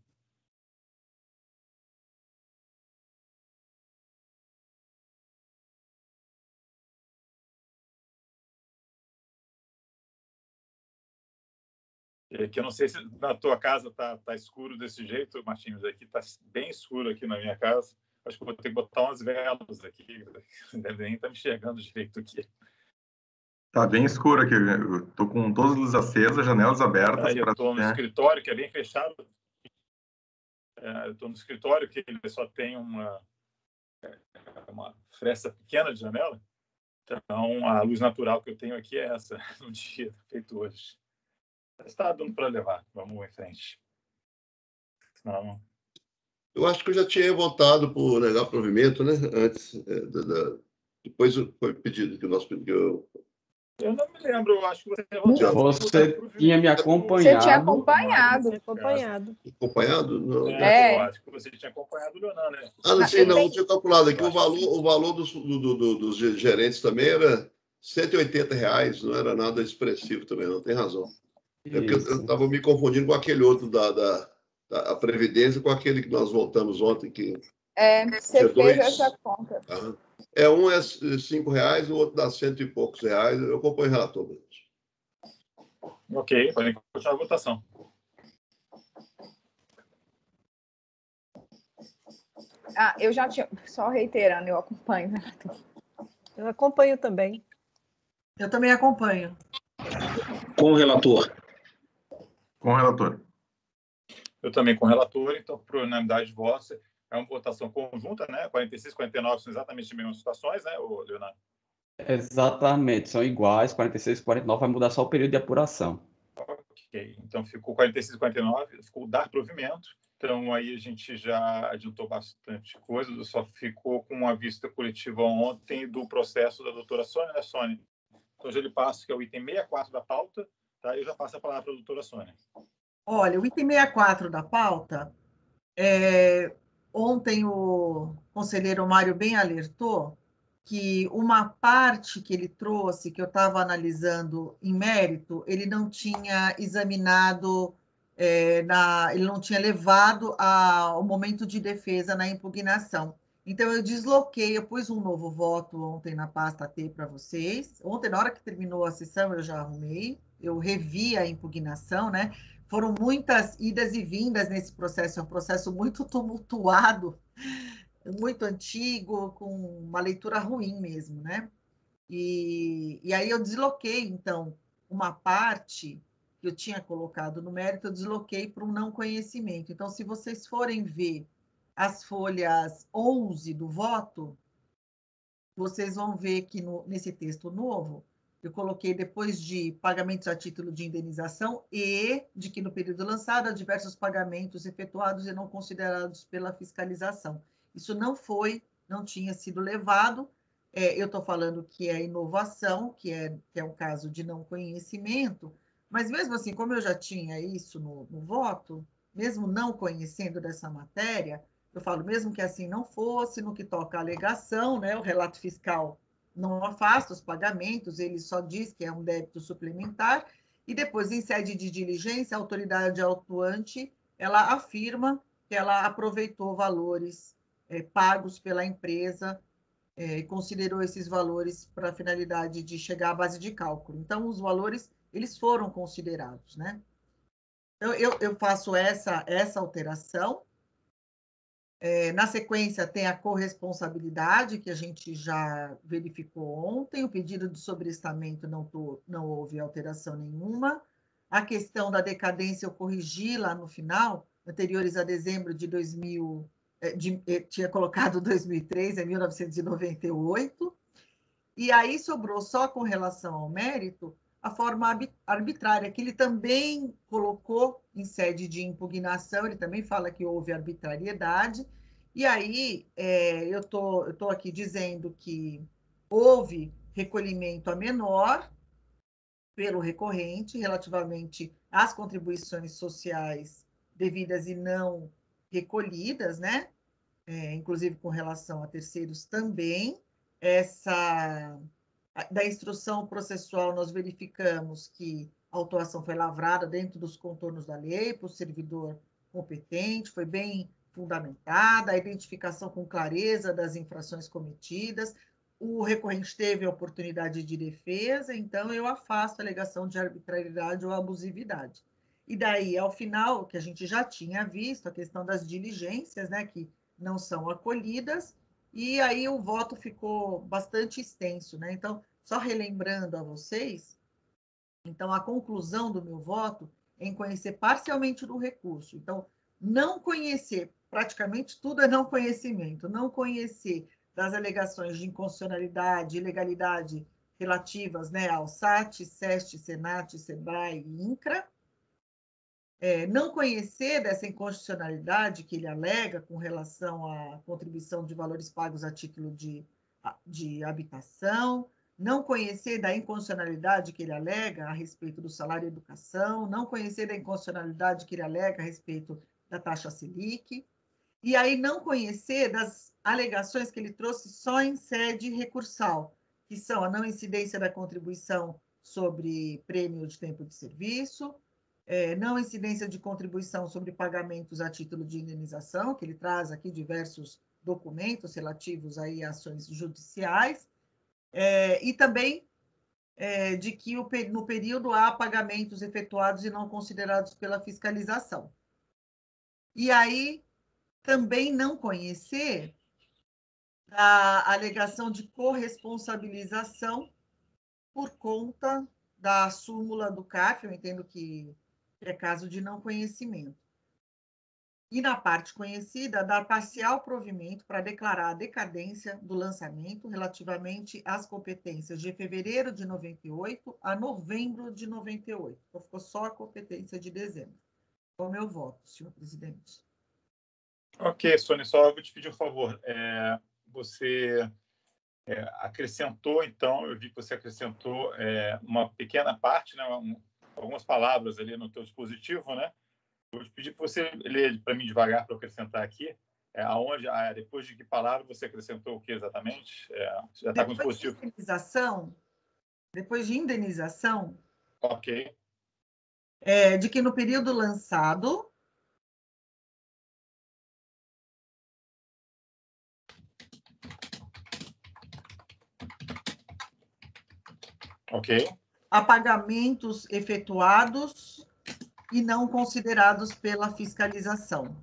Que eu não sei se na tua casa tá escuro desse jeito, Martins. Aqui tá bem escuro aqui na minha casa. Acho que vou ter que botar umas velas aqui. Não deve nem estar me enxergando direito aqui. Tá bem escuro aqui. Eu tô com todas as luzes acesas, janelas abertas. Aí eu estou no escritório, que é bem fechado. Eu estou no escritório, que ele só tem uma fresta pequena de janela. Então, a luz natural que eu tenho aqui é essa, no dia feito hoje. Está dando para levar. Vamos em frente. Senão... Eu acho que eu já tinha votado por negar provimento, né? Antes, depois foi pedido que nós pedimos. Eu não me lembro, eu acho que você Você tinha me acompanhado. Você tinha acompanhado. Acompanhado? Não. Eu acho que você tinha acompanhado o Leonan, né? Não tinha calculado aqui. O valor dos gerentes também era R$180, não era nada expressivo também, não tem razão. É porque eu estava me confundindo com aquele outro da Previdência, com aquele que nós votamos ontem. Você fez essa conta. Um é R$5, o outro dá R$100 e poucos. Eu acompanho o relator. Ok, podem continuar a votação. Eu já tinha, só reiterando, eu acompanho. Eu acompanho também. Eu também acompanho. Com o relator. Com o relator. Eu também com o relator, então, por unanimidade de votos, é uma votação conjunta, né? 46 e 49 são exatamente as mesmas situações, né, Leonardo? Exatamente, são iguais, 46 e 49 vai mudar só o período de apuração. Ok, então ficou 46 e 49, ficou dar provimento. Então, aí a gente já adiantou bastante coisa, só ficou com uma vista coletiva ontem do processo da doutora Sônia, né, Sônia? Então, já lhe passo, que é o item 64 da pauta, tá? Eu já passo a palavra para a doutora Sônia. Olha, o item 64 da pauta, ontem o conselheiro Mário bem alertou que uma parte que ele trouxe, que eu estava analisando em mérito, ele não tinha examinado, ele não tinha levado ao momento de defesa na impugnação. Então, eu desloquei, eu pus um novo voto ontem na pasta T para vocês. Ontem, na hora que terminou a sessão, eu já arrumei, eu revi a impugnação, né? Foram muitas idas e vindas nesse processo, é um processo muito tumultuado, muito antigo, com uma leitura ruim mesmo, né? E aí eu desloquei, então, uma parte que eu tinha colocado no mérito, eu desloquei para um não conhecimento. Então, se vocês forem ver as folhas 11 do voto, vocês vão ver que nesse texto novo, eu coloquei depois de pagamentos a título de indenização e de que no período lançado há diversos pagamentos efetuados e não considerados pela fiscalização. Isso não tinha sido levado. Eu estou falando que é inovação, que é um caso de não conhecimento, mas mesmo assim, como eu já tinha isso no voto, mesmo não conhecendo dessa matéria, eu falo, mesmo que assim não fosse, no que toca à alegação, né, o relato fiscal não afasta os pagamentos, ele só diz que é um débito suplementar, e depois, em sede de diligência, a autoridade autuante, ela afirma que ela aproveitou valores pagos pela empresa e considerou esses valores para a finalidade de chegar à base de cálculo. Então, os valores, eles foram considerados, né? Então, eu faço essa alteração. Na sequência, tem a corresponsabilidade, que a gente já verificou ontem. O pedido de sobrestamento não houve alteração nenhuma. A questão da decadência eu corrigi lá no final, anteriores a dezembro de 2000, tinha colocado 2003, é 1998. E aí sobrou só com relação ao mérito a forma arbitrária, que ele também colocou em sede de impugnação, ele também fala que houve arbitrariedade, e aí eu tô aqui dizendo que houve recolhimento a menor pelo recorrente relativamente às contribuições sociais devidas e não recolhidas, né? Inclusive com relação a terceiros também. Da instrução processual, nós verificamos que a autuação foi lavrada dentro dos contornos da lei, por servidor competente, foi bem fundamentada, a identificação com clareza das infrações cometidas, o recorrente teve a oportunidade de defesa, então eu afasto a alegação de arbitrariedade ou abusividade. E daí, ao final, que a gente já tinha visto, a questão das diligências, né, que não são acolhidas, e aí o voto ficou bastante extenso, né? Então, só relembrando a vocês, então a conclusão do meu voto é em conhecer parcialmente do recurso. Então, não conhecer, praticamente tudo é não conhecimento, não conhecer das alegações de inconstitucionalidade, ilegalidade relativas, né, ao SAT, SEST, SENAT, SEBRAE e INCRA, não conhecer dessa inconstitucionalidade que ele alega com relação à contribuição de valores pagos a título de habitação, não conhecer da inconstitucionalidade que ele alega a respeito do salário e educação, não conhecer da inconstitucionalidade que ele alega a respeito da taxa Selic, e aí não conhecer das alegações que ele trouxe só em sede recursal, que são a não incidência da contribuição sobre prêmio de tempo de serviço, não incidência de contribuição sobre pagamentos a título de indenização, que ele traz aqui diversos documentos relativos aí a ações judiciais, e também de que no período há pagamentos efetuados e não considerados pela fiscalização. E aí também não conhecer a alegação de corresponsabilização por conta da súmula do CAF, eu entendo que é caso de não conhecimento. E na parte conhecida, dar parcial provimento para declarar a decadência do lançamento relativamente às competências de fevereiro de 98 a novembro de 98. Então, ficou só a competência de dezembro. Qual é o meu voto, senhor presidente? Ok, Sônia, só vou te pedir um favor. Você acrescentou, então, eu vi que você acrescentou uma pequena parte, né, algumas palavras ali no teu dispositivo, né? Vou te pedir para você ler para mim devagar para eu acrescentar aqui. Aonde, depois de que palavra você acrescentou o que exatamente? Já está com o dispositivo. Depois de indenização, Ok. de que no período lançado, ok, há pagamentos efetuados e não considerados pela fiscalização.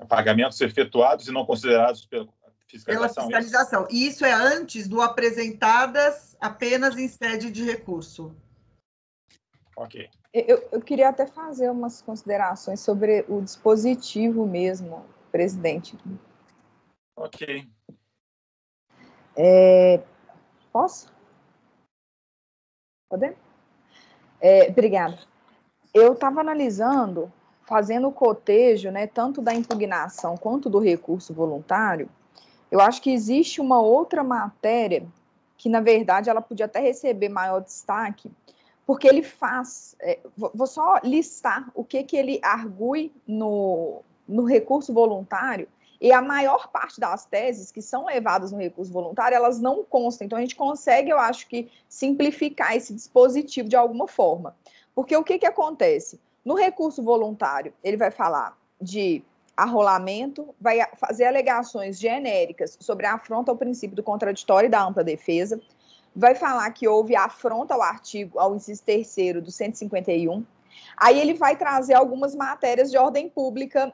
Pagamentos efetuados e não considerados pela fiscalização. Pela fiscalização. E isso é antes do apresentadas apenas em sede de recurso. Ok. Eu queria até fazer umas considerações sobre o dispositivo mesmo, presidente. Ok. Posso? Poder? Obrigada. Eu estava analisando, fazendo o cotejo, né, tanto da impugnação quanto do recurso voluntário. Eu acho que existe uma outra matéria que, na verdade, ela podia até receber maior destaque, porque ele faz... vou só listar o que ele argui no recurso voluntário, e a maior parte das teses que são levadas no recurso voluntário, elas não constam. Então, a gente consegue, eu acho que, simplificar esse dispositivo de alguma forma. Porque o que acontece? No recurso voluntário, ele vai falar de arrolamento, vai fazer alegações genéricas sobre a afronta ao princípio do contraditório e da ampla defesa, vai falar que houve afronta ao inciso 3º do 151, aí ele vai trazer algumas matérias de ordem pública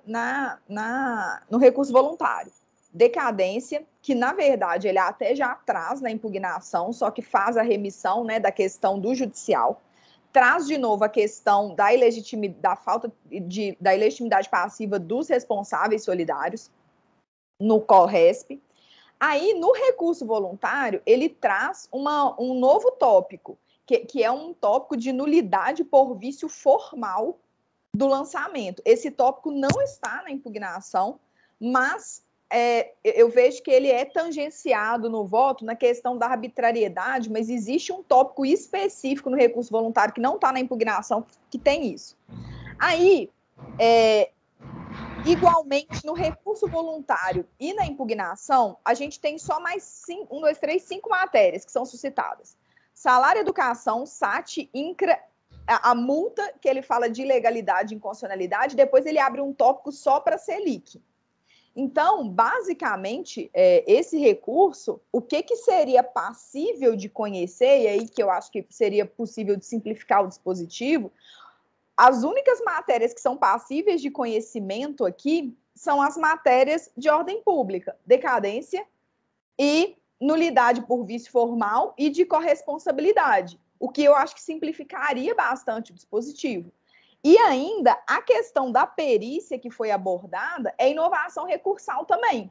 no recurso voluntário. Decadência, que na verdade ele até já traz na impugnação, só que faz a remissão, né, da questão do judicial, traz de novo a questão da ilegitimidade passiva dos responsáveis solidários no CORRESP. Aí, no recurso voluntário, ele traz um novo tópico, que é um tópico de nulidade por vício formal do lançamento. Esse tópico não está na impugnação, mas eu vejo que ele é tangenciado no voto na questão da arbitrariedade, mas existe um tópico específico no recurso voluntário que não está na impugnação, que tem isso. Aí, igualmente, no recurso voluntário e na impugnação, a gente tem só mais 5 matérias que são suscitadas. Salário, educação, SAT, INCRA, a multa, que ele fala de ilegalidade e inconstitucionalidade, depois ele abre um tópico só para Selic. Então, basicamente, esse recurso, o que seria passível de conhecer, e aí que eu acho que seria possível de simplificar o dispositivo, as únicas matérias que são passíveis de conhecimento aqui são as matérias de ordem pública, decadência e nulidade por vício formal e de corresponsabilidade, o que eu acho que simplificaria bastante o dispositivo. E ainda, a questão da perícia que foi abordada é inovação recursal também,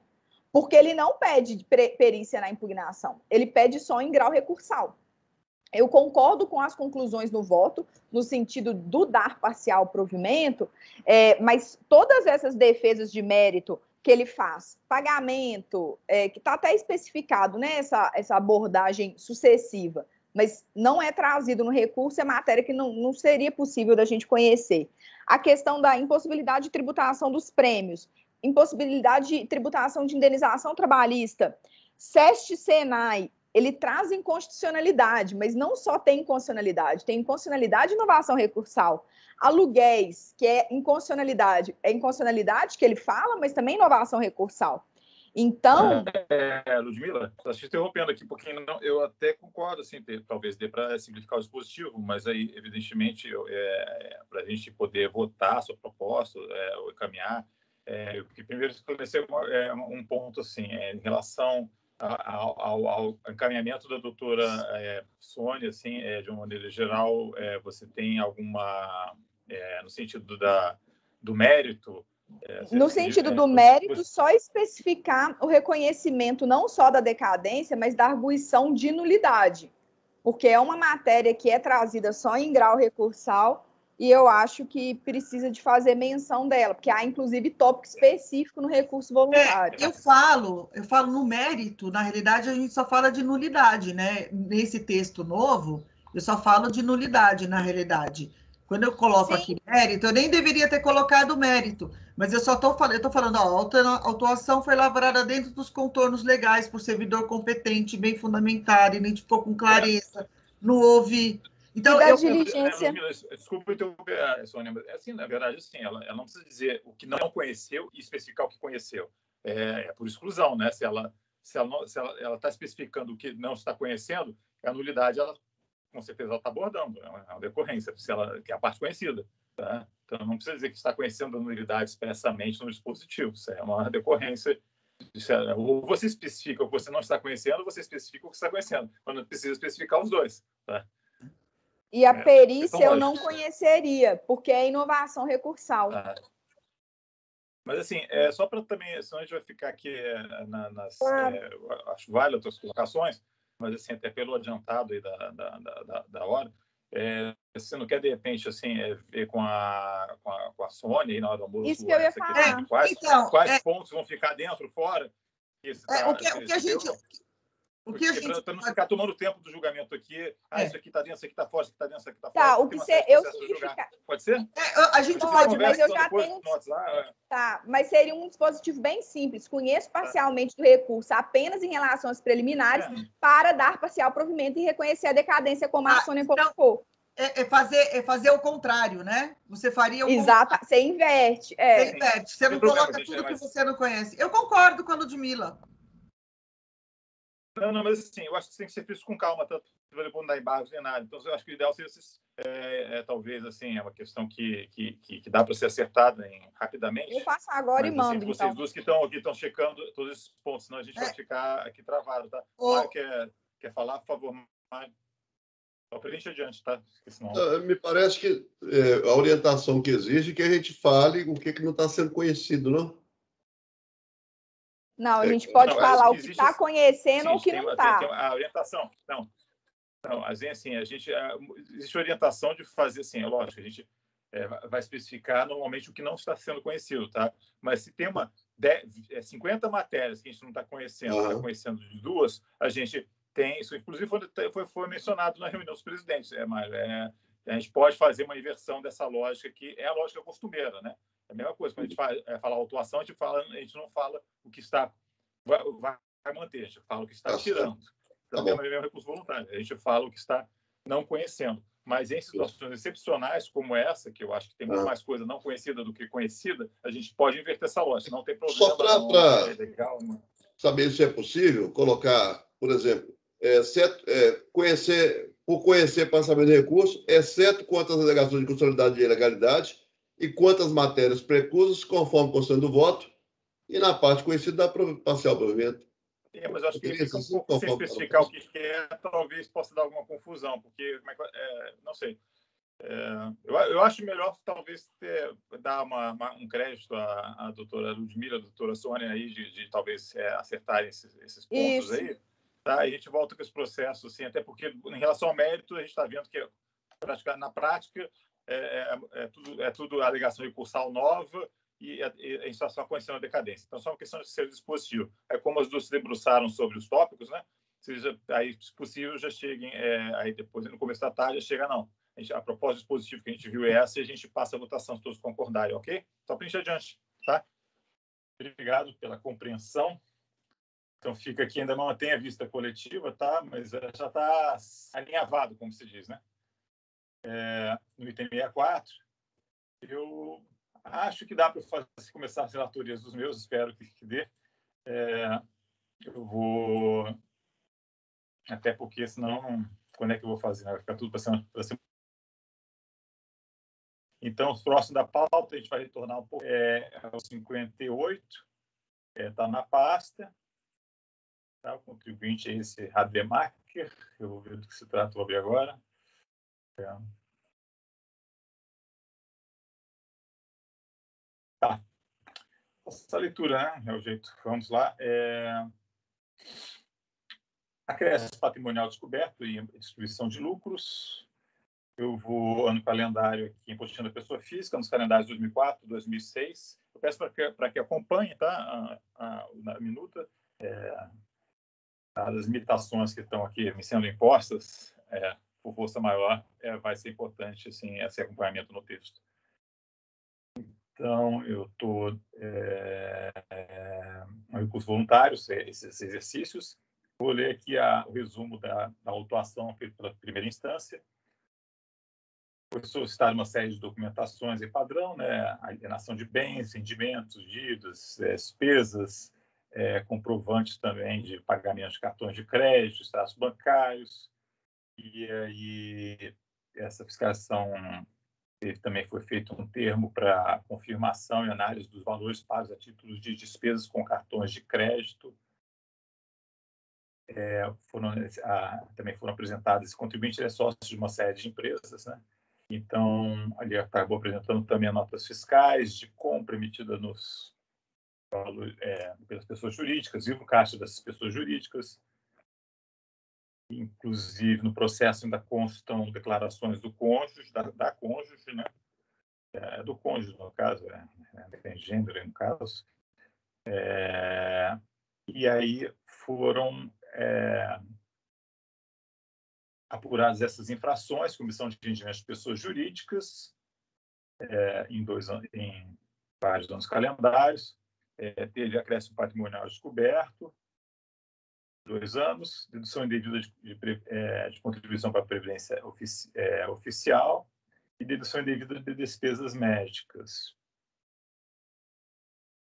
porque ele não pede perícia na impugnação, ele pede só em grau recursal. Eu concordo com as conclusões no voto, no sentido do dar parcial provimento, mas todas essas defesas de mérito que ele faz, pagamento, que está até especificado, né, essa abordagem sucessiva, mas não é trazido no recurso, é matéria que não seria possível da gente conhecer. A questão da impossibilidade de tributação dos prêmios, impossibilidade de tributação de indenização trabalhista, SEST-SENAI, ele traz inconstitucionalidade, mas não só tem inconstitucionalidade, tem inconstitucionalidade e inovação recursal. Aluguéis, que é inconstitucionalidade que ele fala, mas também inovação recursal. Então... Ludmila, estou te interrompendo aqui um pouquinho. Eu até concordo, assim, talvez dê para simplificar o dispositivo, mas aí, evidentemente, para a gente poder votar a sua proposta ou encaminhar, eu queria primeiro esclarecer um ponto, assim, em relação ao encaminhamento da doutora Sônia, assim, de uma maneira geral, você tem alguma, no sentido do mérito? No sentido do mérito, só especificar o reconhecimento não só da decadência, mas da arguição de nulidade, porque é uma matéria que é trazida só em grau recursal e eu acho que precisa de fazer menção dela, porque há, inclusive, tópico específico no recurso voluntário. Eu falo no mérito, na realidade, a gente só fala de nulidade, né? Nesse texto novo, eu só falo de nulidade, na realidade. Quando eu coloco aqui mérito, eu nem deveria ter colocado mérito, Mas eu estou falando, a autuação foi elaborada dentro dos contornos legais por servidor competente, bem fundamentado, identificou com clareza, não houve... Então, e da diligência... Desculpa interromper, Sônia, mas assim, na verdade, assim, ela não precisa dizer o que não conheceu e especificar o que conheceu. É por exclusão, né? Se ela está especificando o que não está conhecendo, a nulidade, ela, com certeza, ela está abordando, é uma decorrência, que é a parte conhecida. Tá? Então, não precisa dizer que está conhecendo a nulidade expressamente no dispositivo. Isso é uma decorrência. Ou você especifica o que você não está conhecendo, ou você especifica o que está conhecendo. Quando precisa especificar os dois. Tá? E a perícia eu não conheceria, porque é inovação recursal. Mas, assim, só para também, senão a gente vai ficar aqui acho válido as tuas colocações, mas, assim, até pelo adiantado aí da hora, você não quer, de repente, assim, ver com a Sônia aí na hora do almoço, isso que eu ia falar. Quais pontos vão ficar dentro, fora? Para não ficar tomando tempo do julgamento aqui. Isso aqui está dentro, isso aqui está fora, isso aqui está dentro, isso aqui está fora. Tá, o que eu simplificar. Pode ser? A gente pode, mas eu já tenho... Tá, mas seria um dispositivo bem simples. Conheço parcialmente do recurso apenas em relação às preliminares para dar parcial provimento e reconhecer a decadência como a Sônia colocou. Fazer o contrário, né? Você faria o Exato, você inverte. Você inverte. Você não coloca tudo que você não conhece. Eu concordo com a Ludmila. Não, mas assim, eu acho que tem que ser feito com calma, tanto para não dar embargos nem nada. Então, eu acho que o ideal seria, talvez, assim, é uma questão que dá para ser acertada rapidamente. Eu faço agora e mando, assim, vocês duas que estão checando todos esses pontos, senão a gente vai ficar aqui travado, tá? Mário quer falar, por favor, Mário? Só para a gente adiante, tá? Senão... Me parece que a orientação que exige é que a gente fale o que não está sendo conhecido, não? Não, a gente pode falar o que está conhecendo ou o que não está. A orientação, não, assim, existe orientação de fazer, assim, é lógico, a gente vai especificar normalmente o que não está sendo conhecido, tá? Mas se tem 50 matérias que a gente não está conhecendo, está conhecendo de duas, a gente tem isso, inclusive foi mencionado na reunião dos presidentes, a gente pode fazer uma inversão dessa lógica, que é a lógica costumeira, né? É a mesma coisa, quando a gente fala autuação, a gente não fala o que está vai manter, a gente fala o que está tirando. Então, é o mesmo recurso voluntário, a gente fala o que está não conhecendo. Mas em situações excepcionais como essa, que eu acho que tem muito mais coisa não conhecida do que conhecida, a gente pode inverter essa lógica, não tem problema. Só para saber se é possível, colocar, por exemplo, conhecer passamento de recurso, exceto quanto às alegações de constitucionalidade e ilegalidade, e quantas matérias preclusas, conforme constando do voto, e na parte conhecida da parcial provimento. Mas eu acho que fica um pouco sem especificar o que é, talvez possa dar alguma confusão, porque, não sei. Eu acho melhor, talvez, dar um crédito à doutora Ludmila, à doutora Sônia, aí, de talvez acertarem esses pontos aí. Tá? E a gente volta com esse processo, assim, até porque, em relação ao mérito, a gente está vendo que, na prática, é tudo alegação recursal nova e a gente está só conhecendo a decadência. Então, só uma questão de ser dispositivo. Como as duas se debruçaram sobre os tópicos, né? Aí, se possível, já cheguem, aí depois, no começo da tarde, já chega, não. A proposta dispositiva que a gente viu é essa e a gente passa a votação se todos concordarem, ok? Só para a gente adiante, tá? Obrigado pela compreensão. Então, fica aqui, ainda não tem a vista coletiva, tá? Mas já está alinhavado, como se diz, né? No item 64, eu acho que dá para começar as relatorias dos meus, espero que dê. Eu vou... Até porque, senão, quando é que eu vou fazer? Vai ficar tudo para semana. Então, o próximo da pauta, a gente vai retornar um pouco. O 58, está na pasta. Tá? O contribuinte é esse Rademacher. Eu vou ver do que se trata, vou abrir agora. Tá. Essa leitura, né? É o jeito. Vamos lá. Acréscimo patrimonial descoberto e distribuição de lucros. Eu vou no calendário aqui, imposto da pessoa física, nos calendários 2004, 2006. Eu peço para que acompanhe, tá? Na minuta. As limitações que estão aqui me sendo impostas, por força maior, vai ser importante assim, esse acompanhamento no texto. Então, eu estou no recurso voluntário, esses exercícios. Vou ler aqui o resumo da autuação feita pela primeira instância. Foi solicitada uma série de documentações e padrão, né? Alienação de bens, rendimentos, dívidas, despesas, comprovantes também de pagamento de cartões de crédito, extratos bancários. E aí, essa fiscalização também foi feito um termo para confirmação e análise dos valores pagos a títulos de despesas com cartões de crédito. Também foram apresentados, esse contribuinte é sócio de uma série de empresas, né? Então, ali acabou apresentando também notas fiscais de compra emitida pelas pessoas jurídicas, vivo caixa dessas pessoas jurídicas. Inclusive, no processo ainda constam declarações do cônjuge, da cônjuge, né? Do cônjuge, no caso, tem gênero, no caso. E aí foram apuradas essas infrações, comissão de rendimentos de pessoas jurídicas, em vários anos calendários. Teve acréscimo patrimonial descoberto, 2 anos, dedução indevida de contribuição para a Previdência oficial e dedução indevida de despesas médicas.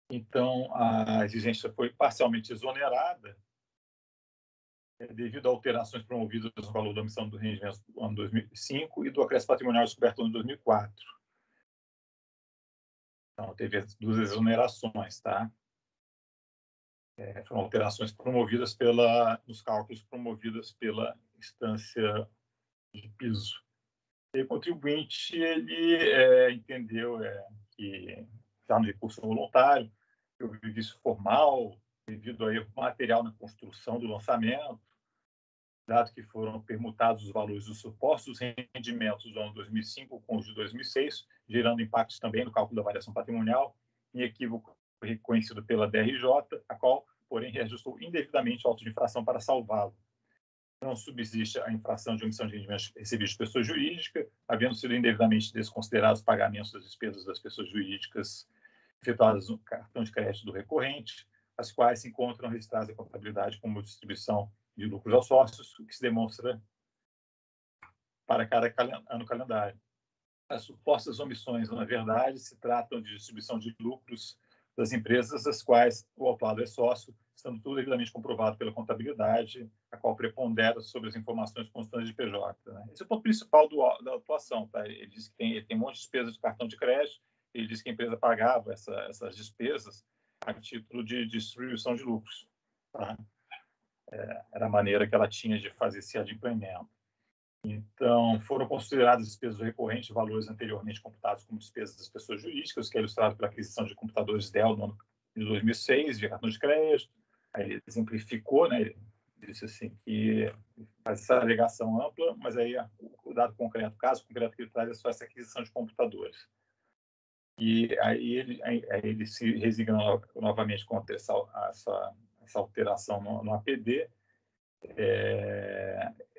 Então, a exigência foi parcialmente exonerada devido a alterações promovidas no valor da omissão do rendimento do ano 2005 e do acréscimo patrimonial descoberto no ano 2004. Então, teve as 2 exonerações, tá? Foram alterações promovidas nos cálculos promovidas pela instância de piso. E o contribuinte ele entendeu que está no recurso voluntário, que houve vício formal devido a erro material na construção do lançamento, dado que foram permutados os valores dos supostos rendimentos do ano 2005 com os de 2006, gerando impactos também no cálculo da variação patrimonial, em equívoco reconhecido pela DRJ, a qual, porém, reajustou indevidamente o auto de infração para salvá-lo. Não subsiste a infração de omissão de rendimentos recebidos de pessoa jurídica, havendo sido indevidamente desconsiderados os pagamentos das despesas das pessoas jurídicas efetuadas no cartão de crédito do recorrente, as quais se encontram registradas em contabilidade como distribuição de lucros aos sócios, o que se demonstra para cada ano calendário. As supostas omissões, na verdade, se tratam de distribuição de lucros das empresas das quais o autuado é sócio, estando tudo devidamente comprovado pela contabilidade, a qual prepondera sobre as informações constantes de PJ. Né? Esse é o ponto principal da atuação. Tá? Ele diz que ele tem um monte de despesas de cartão de crédito, ele diz que a empresa pagava essas despesas a título de distribuição de lucros. Tá? Era a maneira que ela tinha de fazer esse adimplemento. Então, foram consideradas despesas recorrentes valores anteriormente computados como despesas das pessoas jurídicas, que é ilustrado pela aquisição de computadores Dell no ano de 2006, de cartão de crédito. Aí ele exemplificou, né? Ele disse assim que faz essa alegação ampla, mas aí o dado concreto, o caso concreto que ele traz é só essa aquisição de computadores. E aí ele se resigna novamente contra essa alteração no APD.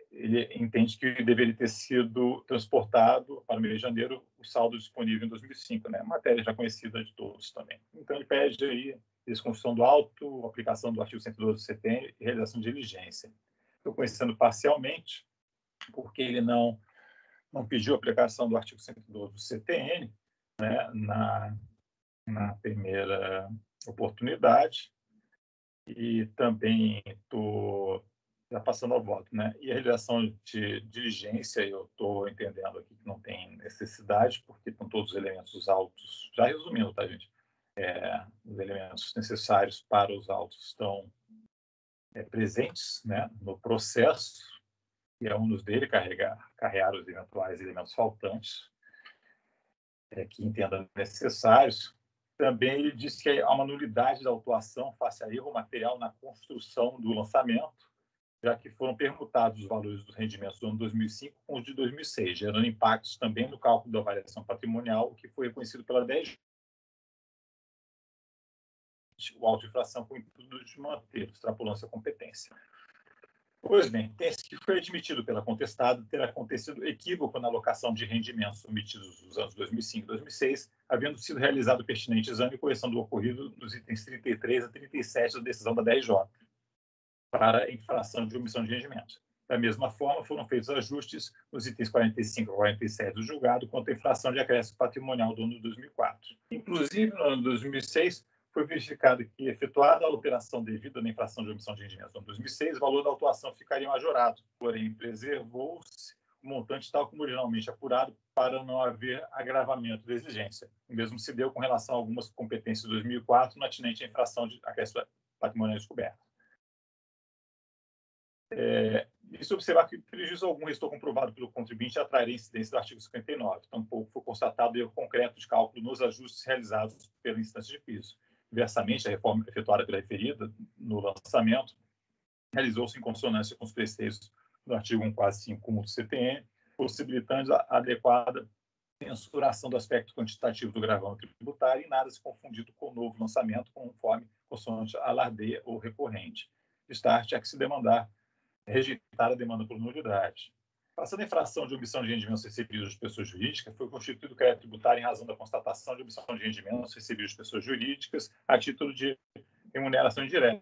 Ele entende que deveria ter sido transportado para o mês de janeiro o saldo disponível em 2005, né? Matéria já conhecida de todos também. Então, ele pede aí desconstrução do auto, aplicação do artigo 112 do CTN e realização de diligência. Estou conhecendo parcialmente, porque ele não pediu a aplicação do artigo 112 do CTN, né, na primeira oportunidade, e também estou já passando ao voto, né? E a realização de diligência, eu estou entendendo aqui que não tem necessidade, porque estão todos os elementos dos autos, já resumindo, tá, gente? Os elementos necessários para os autos estão presentes, né, no processo, e é um dos dele carregar os eventuais elementos faltantes que entenda necessários. Também ele diz que há uma nulidade da autuação face a erro material na construção do lançamento, já que foram permutados os valores dos rendimentos do ano 2005 com os de 2006, gerando impactos também no cálculo da variação patrimonial, que foi reconhecido pela DRJ. O auto de infração com o intuito de manter, extrapolando essa competência. Pois bem, tese que foi admitido pela contestada ter acontecido equívoco na alocação de rendimentos submetidos nos anos 2005 e 2006, havendo sido realizado o pertinente exame e correção do ocorrido nos itens 33 a 37 da decisão da DRJ para infração de omissão de rendimento. Da mesma forma, foram feitos ajustes nos itens 45 a 47 do julgado quanto à infração de acréscimo patrimonial do ano de 2004. Inclusive, no ano de 2006, foi verificado que, efetuada a operação devida na infração de omissão de rendimento no ano de 2006, o valor da autuação ficaria majorado, porém, preservou-se o montante tal como originalmente apurado para não haver agravamento da exigência. O mesmo se deu com relação a algumas competências de 2004 no atinente à infração de acréscimo patrimonial descoberto. Isso observar que prejuízo algum restou comprovado pelo contribuinte atrair a incidência do artigo 59. Tampouco foi constatado erro concreto de cálculo nos ajustes realizados pela instância de piso. Inversamente, a reforma efetuada pela referida no lançamento realizou-se em consonância com os preceitos do artigo 145 do CTN, possibilitando a adequada mensuração do aspecto quantitativo do gravão tributário e nada se confundido com o novo lançamento, conforme consoante alardeia ou recorrente. Start é que se demandar rejeitar a demanda por nulidade. Passando a infração de omissão de rendimentos recebidos de pessoas jurídicas, foi constituído crédito tributário em razão da constatação de omissão de rendimentos recebidos de pessoas jurídicas a título de remuneração indireta,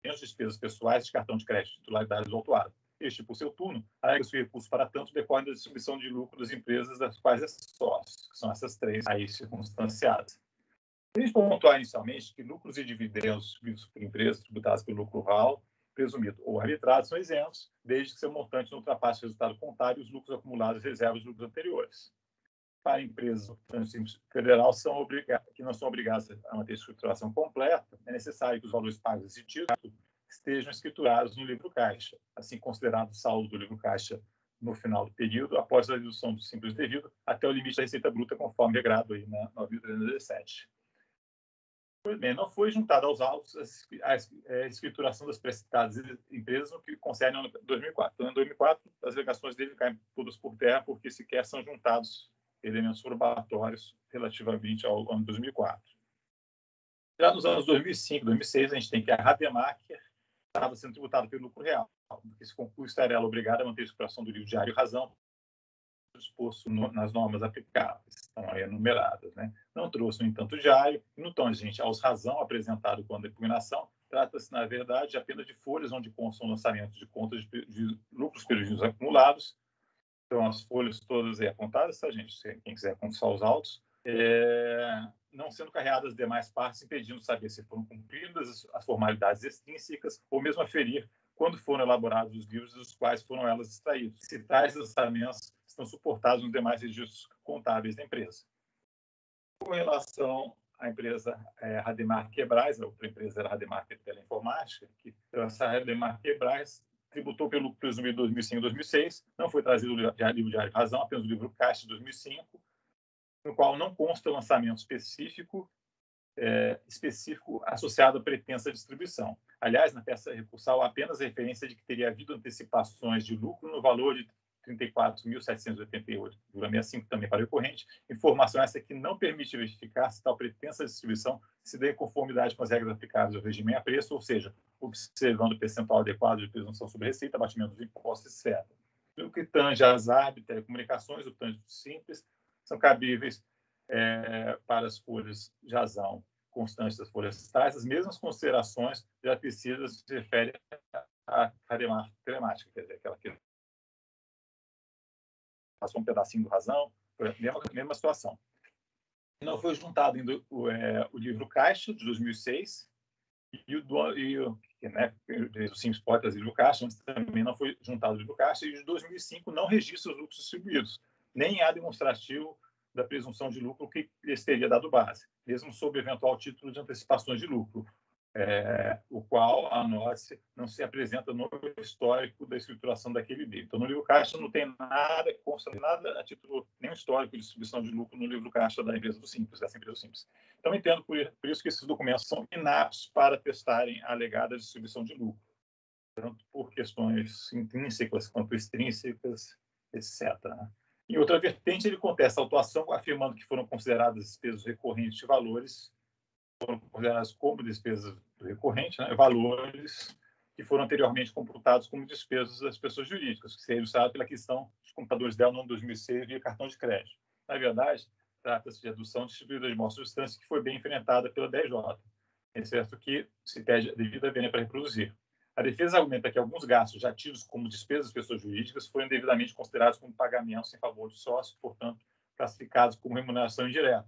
despesas pessoais de cartão de crédito titularidade do autuado. Este, por seu turno, alega-se o recurso para tanto decorre da distribuição de lucro das empresas das quais é sócio, que são essas três aí circunstanciadas. Podemos pontuar inicialmente que lucros e dividendos recebidos por empresas tributadas pelo lucro real presumido ou arbitrado são isentos, desde que seu montante não ultrapasse o resultado contábil e os lucros acumulados e reservas de lucros anteriores. Para empresas optantes federal que não são obrigadas a manter escrituração completa, é necessário que os valores pagos desse título estejam escriturados no livro caixa, assim considerado o saldo do livro caixa no final do período, após a redução do simples devido, até o limite da receita bruta, conforme regrado aí na 9.317. Pois bem, não foi juntada aos autos a escrituração das precitadas empresas no que concerne ao ano 2004. Então, em 2004, as alegações dele caem todas por terra, porque sequer são juntados elementos probatórios relativamente ao ano 2004. Já nos anos 2005 e 2006, a gente tem que a Rademacher estava sendo tributada pelo lucro real, porque esse concurso estaria obrigado a manter a escrituração do livro diário razão disposto nas normas aplicáveis, estão aí enumeradas, né? Não trouxe, no entanto, diário, e no tangente aos razão apresentado com a impugnação, trata-se, na verdade, apenas de folhas onde constam lançamentos de contas de lucros e prejuízos acumulados. Então, as folhas todas aí apontadas, tá, gente? Quem quiser consultar os autos, não sendo carreadas demais partes, impedindo saber se foram cumpridas as formalidades extrínsecas ou mesmo aferir quando foram elaborados os livros dos quais foram elas extraídos, se tais lançamentos estão suportados nos demais registros contábeis da empresa. Com relação à empresa Rademacher Quebrais, a outra empresa era a Rademacher Teleinformática, que essa Rademacher Quebrais tributou pelo presumido 2005 e 2006, não foi trazido o livro diário de razão, apenas o livro caixa de 2005, no qual não consta lançamento específico associado à pretensa distribuição. Aliás, na peça recursal, há apenas a referência de que teria havido antecipações de lucro no valor de 34.788,65 também para o recorrente, informação essa que não permite verificar se tal pretensa distribuição se dê em conformidade com as regras aplicáveis ao regime a preço, ou seja, observando o percentual adequado de presunção sobre receita, abatimento dos impostos, etc. No que tange às ARB, telecomunicações, o tange simples, são cabíveis para as folhas de razão constantes das folhas tais, as mesmas considerações já tecidas se refere à Rademacher telemática, quer dizer, aquela que passou um pedacinho do razão, foi a mesma situação. Não foi juntado ainda o livro Caixa, de 2006, e o Simples pode trazer o livro Caixa, mas também não foi juntado o livro Caixa, e de 2005 não registra os lucros distribuídos, nem há demonstrativo da presunção de lucro que lhes teria dado base, mesmo sob eventual título de antecipações de lucro, o qual, anote-se, não se apresenta no histórico da escrituração daquele livro. Então, no livro caixa não tem nada, consta nada a título, nenhum histórico de distribuição de lucro no livro caixa da empresa do Simples, dessa empresa do Simples. Então, entendo por isso que esses documentos são inaptos para testarem a alegada distribuição de lucro, tanto por questões intrínsecas quanto extrínsecas, etc. Em outra vertente, ele contesta a autuação, afirmando que foram consideradas despesas recorrentes de valores, foram consideradas como despesas recorrentes, né, valores que foram anteriormente computados como despesas das pessoas jurídicas, que seria ilustrado pela questão dos computadores dela no ano 2006 via cartão de crédito. Na verdade, trata-se de adução distribuída de mostra de substância que foi bem enfrentada pela DRJ, é certo que se pede a devida vênia para reproduzir. A defesa argumenta que alguns gastos já tidos como despesas das pessoas jurídicas foram devidamente considerados como pagamentos em favor do sócio, portanto, classificados como remuneração indireta.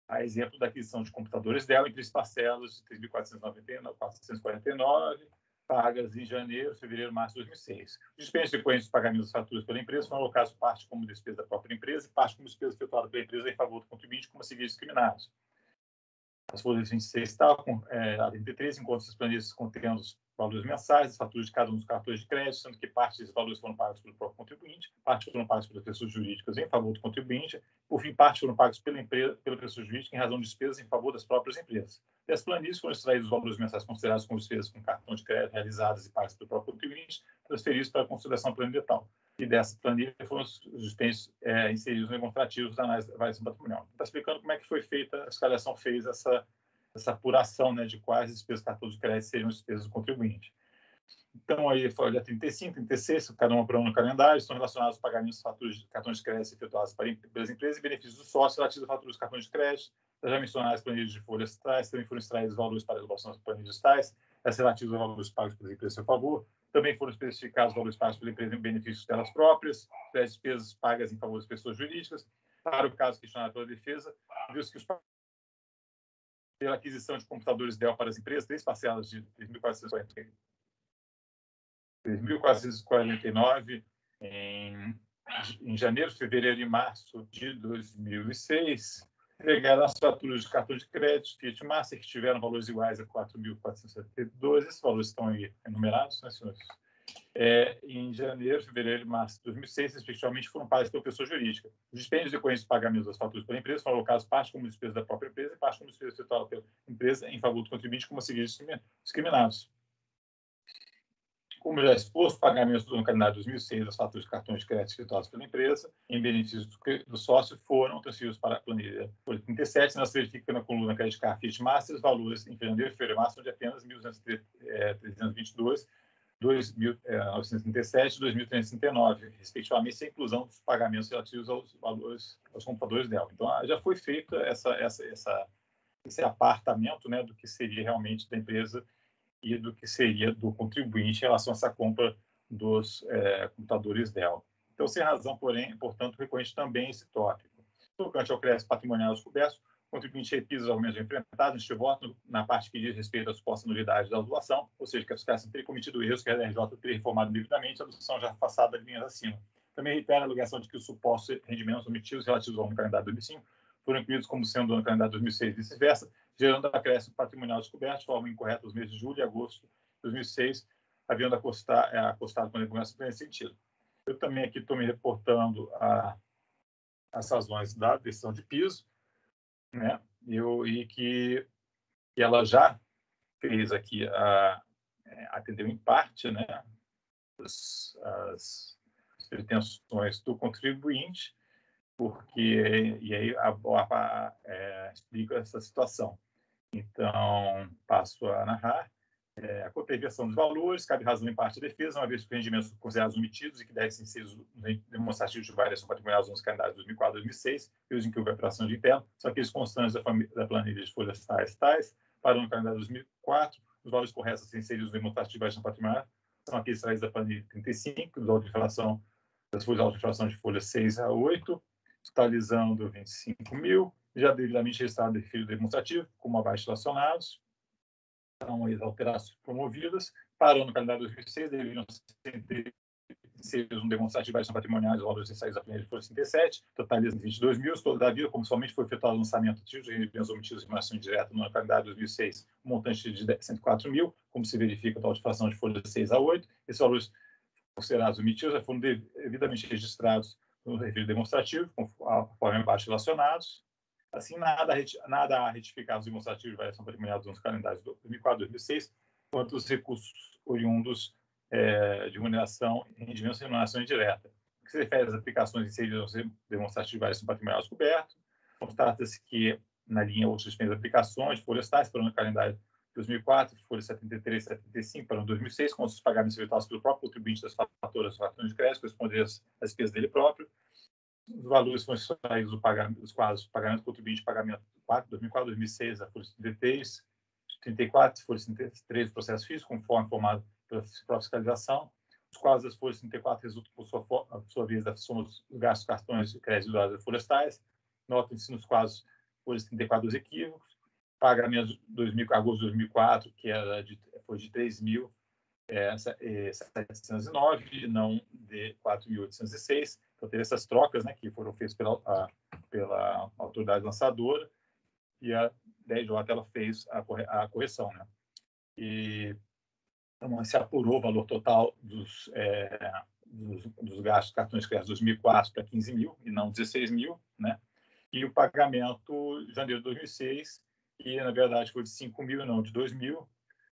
A exemplo da aquisição de computadores dela em 3 parcelas de 3.449, pagas em janeiro, fevereiro e março de 2006. Os dispêndios decorrentes dos pagamentos das faturas pela empresa foram alocados parte como despesa da própria empresa e parte como despesa efetuada pela empresa em favor do contribuinte, como a seguir discriminados. As folhas 26 estavam a 33, enquanto as planilhas contendo os valores mensais, as faturas de cada um dos cartões de crédito, sendo que parte desses valores foram pagos pelo próprio contribuinte, parte foram pagos pelas pessoas jurídicas em favor do contribuinte, por fim, parte foram pagos pela pessoa jurídica em razão de despesas em favor das próprias empresas. Das planilhas foram extraídos os valores mensais considerados como despesas com cartão de crédito realizadas e pagas pelo próprio contribuinte, transferidos para a consideração planilhetal. E dessa planilha foram os dispêndios inseridos no demonstrativo da análise da avaliação patrimonial. Está explicando como é que foi feita, a escalação fez essa apuração, né, de quais despesas do cartão de crédito seriam despesas do contribuinte. Então, aí, folha 35, 36, cada uma por ano no calendário, estão relacionados aos pagamentos de faturas de cartões de crédito efetuados pelas empresas e benefícios do sócio relativos a faturas de cartões de crédito. Já mencionadas planilhas de folhas tais, também foram extraídos valores para a elaboração das planilhas tais, as relativas aos valores pagos pelas empresas a seu favor. Também foram especificados valores pagos pela empresa em benefícios delas próprias, as despesas pagas em favor das pessoas jurídicas. Para o caso questionado pela defesa, viu-se que os pela aquisição de computadores Dell para as empresas, 3 parcelas de 3.449 em janeiro, fevereiro e março de 2006, entregaram as faturas de cartão de crédito Fiat Master, que tiveram valores iguais a 4.472. Esses valores estão aí enumerados, né, senhores? Em janeiro, fevereiro e março de 2006, respectivamente, foram pagos pela pessoa jurídica. Os dispêndios decorrentes dos pagamentos das faturas pela empresa foram alocados parte como despesa da própria empresa e parte como despesa efetuada pela empresa em favor do contribuinte, como a seguir discriminados. Como já exposto, pagamentos do ano calendário de 2006 das faturas de cartões de crédito efetuados pela empresa em benefício do sócio foram transferidos para a planilha folha 37. Nós verificamos na coluna Credit Card Fiat Master os valores em janeiro e fevereiro e março são de apenas 1.322, 2.937 e 2.339, respectivamente, sem inclusão dos pagamentos relativos aos valores aos computadores dela. Então, já foi feito esse apartamento, né, do que seria realmente da empresa e do que seria do contribuinte em relação a essa compra dos computadores dela. Então, sem razão, porém, portanto, reconhece também esse tópico. Tocante ao crédito patrimonial descoberto, o contribuinte repisa os argumentos enfrentados neste voto na parte que diz respeito à suposta nulidade da doação, ou seja, que a fiscalização teria cometido erros que a RJ teria reformado devidamente a adoção já passada de linhas acima. Também reitera a alegação de que os supostos rendimentos omitidos relativos ao ano calendário de 2005 foram incluídos como sendo do ano calendário de 2006 e vice-versa, gerando acréscimo patrimonial descoberto de forma incorreta nos meses de julho e agosto de 2006, havendo acostado com a negociação nesse sentido. Eu também aqui estou me reportando as razões da decisão de piso, né? E que ela já fez aqui, atendeu em parte, né, as pretensões do contribuinte, e aí explica essa situação. Então, passo a narrar. A contribuição dos valores, cabe razão em parte à defesa, uma vez que os rendimentos considerados omitidos e que devem ser inseridos demonstrativos de variação patrimonial nos calendários de 2004 e 2006, pelos em que houve operação de interno, são aqueles constantes da planilha de folhas tais, para o calendário de 2004, os valores corretos a ser inseridos no demonstrativo de variação patrimonial são aqueles extraídos da planilha 35, dos autos de inflação, das folhas de auto-inflação de folhas 6 a 8, totalizando 25 mil, já devidamente registrado em perfil demonstrativo, como abaixo relacionados. Então, as alterações promovidas para o ano calendário de 2006 deveriam ser inseridos no demonstrativo de variação patrimonial dos valores iniciais da planilha de folha 37, totalizando 22 mil. Todavia, como somente foi efetuado o lançamento de rendimentos omitidos em remuneração indireta no ano calendário de 2006, um montante de 104 mil, como se verifica da auto-inflação de folhas 6 a 8, esses valores considerados omitidos já foram devidamente registrados no refil demonstrativo, conforme abaixo relacionados. Assim, nada a retificar os demonstrativos de variação patrimonial dos calendários de 2004 e 2006, quanto os recursos oriundos de remuneração e rendimentos de remuneração indireta. O que se refere às aplicações inseridas no demonstrativo de variação patrimonial descoberto, constata-se que, na linha outras dispensas de aplicações florestais para o calendário 2004, folha 73 e 75 para 2006, com os pagamentos efetuados pelo próprio contribuinte das faturas de crédito, correspondendo às despesas dele próprio. Os valores foram extraídos dos quadros pagamento contribuinte, pagamento 2004, 2006, a folha 33, 34, folha 33, processo físico, conforme formado pela própria fiscalização. Os quadros das folhas 34 resultam, por sua vez, da soma dos gastos, cartões de crédito das florestais. Notem-se nos quadros folhas 34 dos equívocos. Pagamento de agosto de 2004, que foi de 3.709 e não de 4.806. Então, teve essas trocas, né, que foram feitas pela autoridade lançadora, e a DRJ ela fez a correção, né? E então, se apurou o valor total dos gastos cartões de crédito 2004 para 15 mil e não 16 mil, né? E o pagamento de janeiro de 2006, que na verdade foi de 5 mil e não de 2 mil,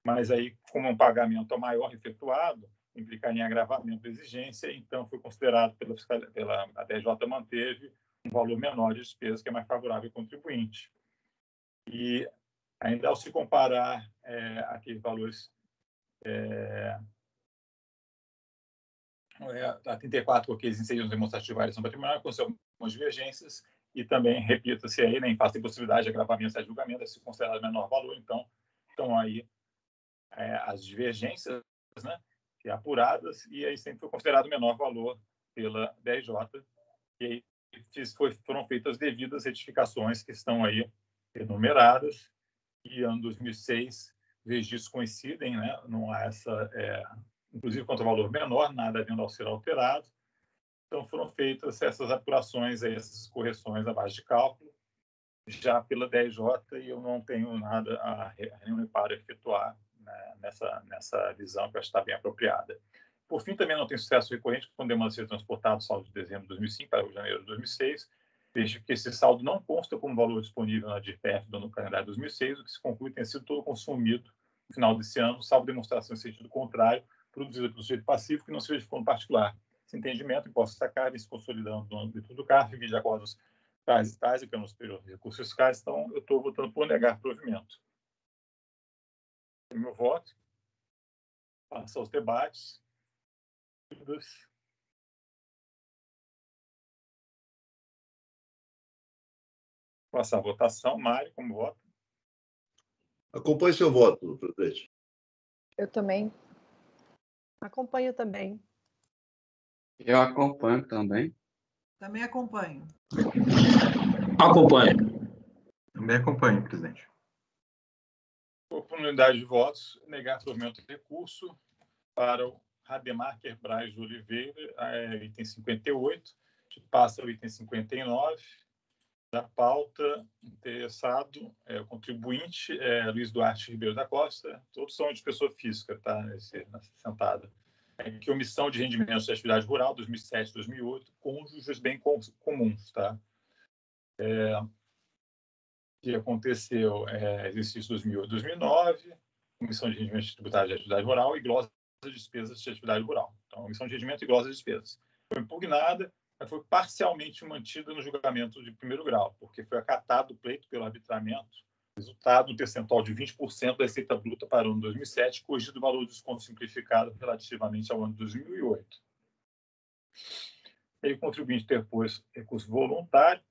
mas aí, como um pagamento maior efetuado, implicaria em agravamento da exigência, então foi considerado a DRJ manteve um valor menor de despesas, que é mais favorável ao contribuinte. E ainda ao se comparar aqueles valores a 34, porque eles inseriram demonstrativos de variação patrimonial, com algumas divergências, e também, repita-se aí, nem faz possibilidade de agravamento de julgamento, é se considerado menor valor, então estão aí as divergências, né, que apuradas, e aí sempre foi considerado menor valor pela DRJ, e aí foram feitas devidas retificações que estão aí enumeradas, e ano 2006, registros coincidem, né, não há inclusive quanto ao valor menor, nada havendo ao ser alterado. Então, foram feitas essas apurações, essas correções à base de cálculo, já pela DRJ, e eu não tenho nenhum reparo a efetuar, né, nessa visão, que eu acho que está bem apropriada. Por fim, também não tem sucesso recorrente com demanda de ser transportado saldo de dezembro de 2005 para janeiro de 2006, desde que esse saldo não consta como valor disponível na DIRPF no calendário de 2006, o que se conclui tenha sido todo consumido no final desse ano, salvo demonstração em sentido contrário, produzida pelo sujeito passivo, que não seja de fundo particular. Esse entendimento, impostos sacar, vem se consolidando no âmbito do CARF, de acordos tais e tais, e pelo Superior de Recursos Fiscais, então eu estou votando por negar provimento. Meu voto. Passa aos debates. Passar a votação. Mário, como voto? Acompanhe seu voto, presidente. Eu também. Acompanho também. Eu acompanho também. Também acompanho. Acompanho. Também acompanho, presidente. Por unanimidade de votos, negar provimento de recurso para o Rademarker Braz de Oliveira, item 58, que passa ao item 59 da pauta. Interessado, o contribuinte Luiz Duarte Ribeiro da Costa, todos são de pessoa física, tá, nessa sentada. Que omissão de rendimentos de atividade rural, 2007, 2008, cônjuges bem comuns, tá? Que aconteceu exercício 2008, 2009, omissão de rendimentos tributários de atividade rural e glosa de despesas de atividade rural. Então, omissão de rendimento e glosa de despesas. Foi impugnada, mas foi parcialmente mantida no julgamento de primeiro grau, porque foi acatado o pleito pelo arbitramento, resultado do percentual de 20% da receita bruta para o ano 2007, corrigido o valor do desconto simplificado relativamente ao ano 2008. Ele contribuinte interpôs recurso voluntário,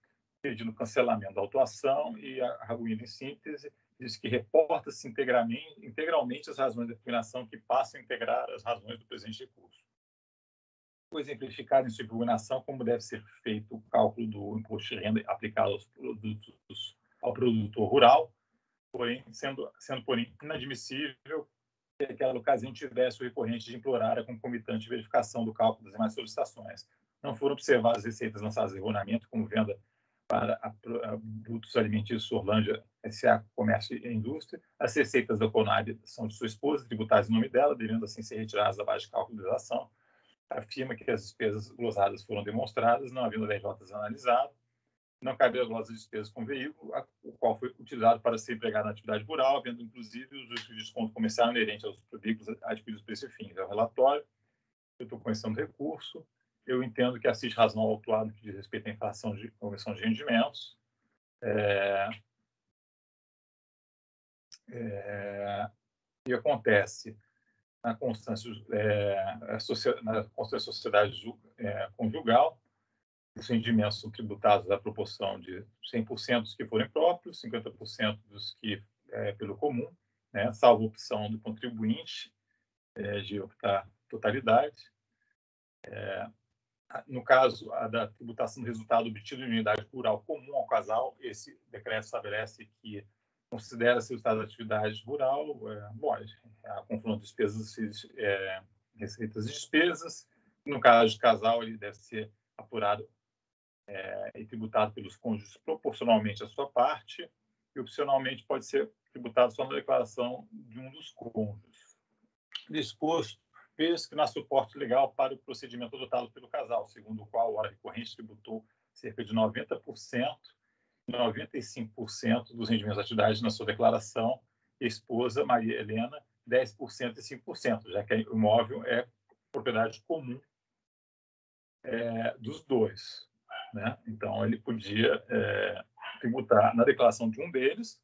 pedindo cancelamento da autuação, e a arguindo em síntese, diz que reporta-se integralmente as razões da impugnação que passam a integrar as razões do presente recurso. Foi exemplificado em sua impugnação como deve ser feito o cálculo do imposto de renda aplicado ao produtor rural, porém, sendo inadmissível que naquela ocasião tivesse o recorrente de implorar a concomitante verificação do cálculo das demais solicitações. Não foram observadas receitas lançadas erroneamente como venda para a Produtos Alimentícios Orlândia S.A. Comércio e Indústria. As receitas da CONAB são de sua esposa, tributadas em nome dela, devendo assim ser retiradas da base de cálculo da ação. Afirma que as despesas glosadas foram demonstradas, não havendo DRJs analisado. Não cabe a glosa de despesas com veículo, o qual foi utilizado para ser empregado na atividade rural, havendo inclusive os de desconto comercial inerente aos veículos adquiridos para esse fim. É o relatório. Eu estou conhecendo o recurso. Eu entendo que assiste razão ao autuado que diz respeito à infração de comissão de rendimentos. E acontece na constância, na constância sociedade conjugal, os rendimentos são tributados à proporção de 100% dos que forem próprios, 50% dos que pelo comum, né, salvo opção do contribuinte de optar totalidade. No caso da tributação do resultado obtido em unidade rural comum ao casal, esse decreto estabelece que considera-se o resultado da atividade rural, a confronto de despesas, receitas e despesas. No caso de casal, ele deve ser apurado e tributado pelos cônjuges proporcionalmente à sua parte, e opcionalmente pode ser tributado só na declaração de um dos cônjuges. Disposto, fez que não há suporte legal para o procedimento adotado pelo casal, segundo o qual a hora recorrente tributou cerca de 90%, 95% dos rendimentos da atividade na sua declaração, e a esposa, Maria Helena, 10% e 5%, já que o imóvel é propriedade comum dos dois, né? Então, ele podia tributar na declaração de um deles,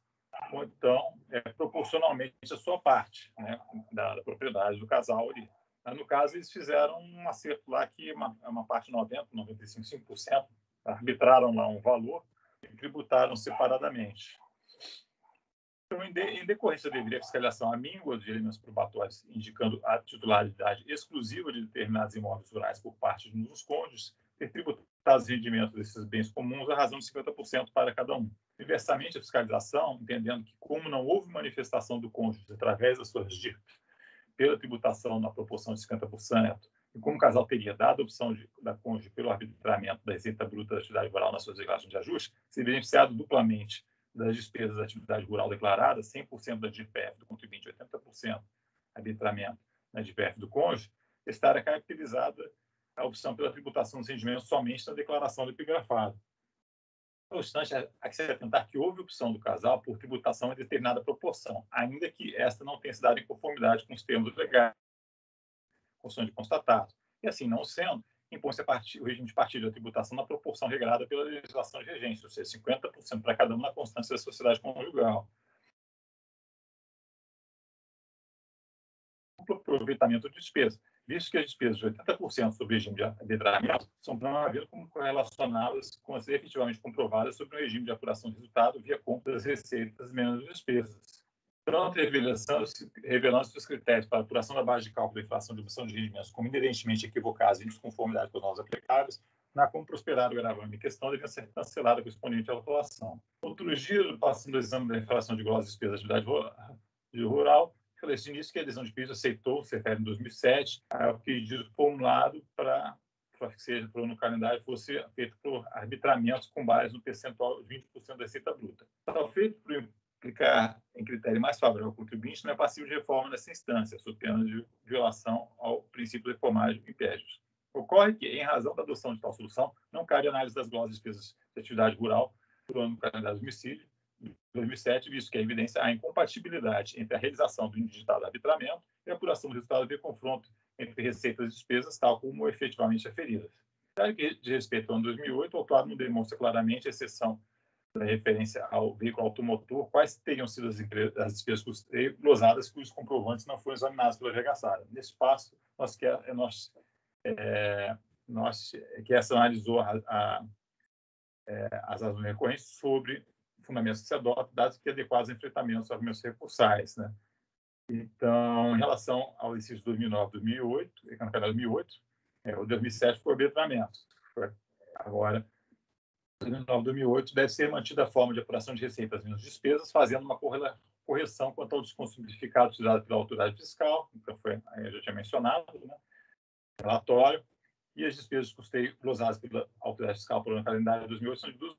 ou então, proporcionalmente a sua parte, né, da propriedade do casal ali. No caso, eles fizeram um acerto lá que uma parte 90%, 95%, 5%, arbitraram lá um valor e tributaram separadamente. Então, em decorrência da devida fiscalização, a míngua de elementos probatórios indicando a titularidade exclusiva de determinados imóveis rurais por parte de um dos cônjuges, ter tributado os rendimentos desses bens comuns à razão de 50% para cada um. Inversamente, a fiscalização, entendendo que, como não houve manifestação do cônjuge através das suas dicas pela tributação na proporção de 50%, e como o casal teria dado a opção da cônjuge pelo arbitramento da receita bruta da atividade rural nas suas declarações de ajuste, se beneficiado duplamente das despesas da atividade rural declarada, 100% da DPF do contribuinte, 80% arbitramento na DPF do cônjuge, estará caracterizada a opção pela tributação dos rendimentos somente na declaração do epigrafado. Não obstante, há que se atentar que houve opção do casal por tributação em determinada proporção, ainda que esta não tenha se dado em conformidade com os termos legais, condições de constatado. E assim, não sendo, impõe-se o regime de partilha da tributação na proporção regrada pela legislação de regência, ou seja, 50% para cada um na constância da sociedade conjugal. O aproveitamento de despesas, visto que as despesas de 80% sobre o regime de arbitramento são promovidas como correlacionadas com as efetivamente comprovadas sobre o regime de apuração de resultado via compra das receitas menos despesas. Tanto revelando-se os critérios para a apuração da base de cálculo da inflação de opção de rendimentos como inerentemente equivocados e em desconformidade com as normas aplicáveis, na como prosperar o gravame em questão devia ser cancelada correspondente à autuação. Outro giro, passando do exame da inflação de glosas e despesas da atividade rural, falei-se nisso que a adesão de piso aceitou, o CETER em 2007, o pedido formulado para que seja no calendário fosse feito por arbitramentos com base no percentual de 20% da receita bruta. Tal feito por implicar em critério mais favorável ao contribuinte não é passivo de reforma nessa instância, sob pena de violação ao princípio reformário de impérios. Ocorre que, em razão da adoção de tal solução, não cabe análise das glosas e despesas de atividade rural do ano do calendário de 2007, visto que a evidência a incompatibilidade entre a realização do indicado arbitramento e a apuração do resultado de confronto entre receitas e despesas, tal como efetivamente aferidas. De respeito ao ano 2008, o autuado não demonstra claramente, a exceção da referência ao veículo automotor, quais teriam sido as despesas custeio glosadas cujos comprovantes não foram examinados pela arregaçada. Nesse passo, que essa analisou as razões recorrentes sobre fundamentos que se adotam, dados que adequados a enfrentamentos aos argumentos recursais, né? Então, em relação ao exercício 2009-2008, o 2007 foi o arbitramento. Agora, 2009-2008 deve ser mantida a forma de apuração de receitas menos despesas, fazendo uma correção quanto ao desconto simplificado utilizado pela autoridade fiscal, então eu já tinha mencionado, né? Relatório, e as despesas de custeio glosadas pela autoridade fiscal para o calendário de 2008 são de duas: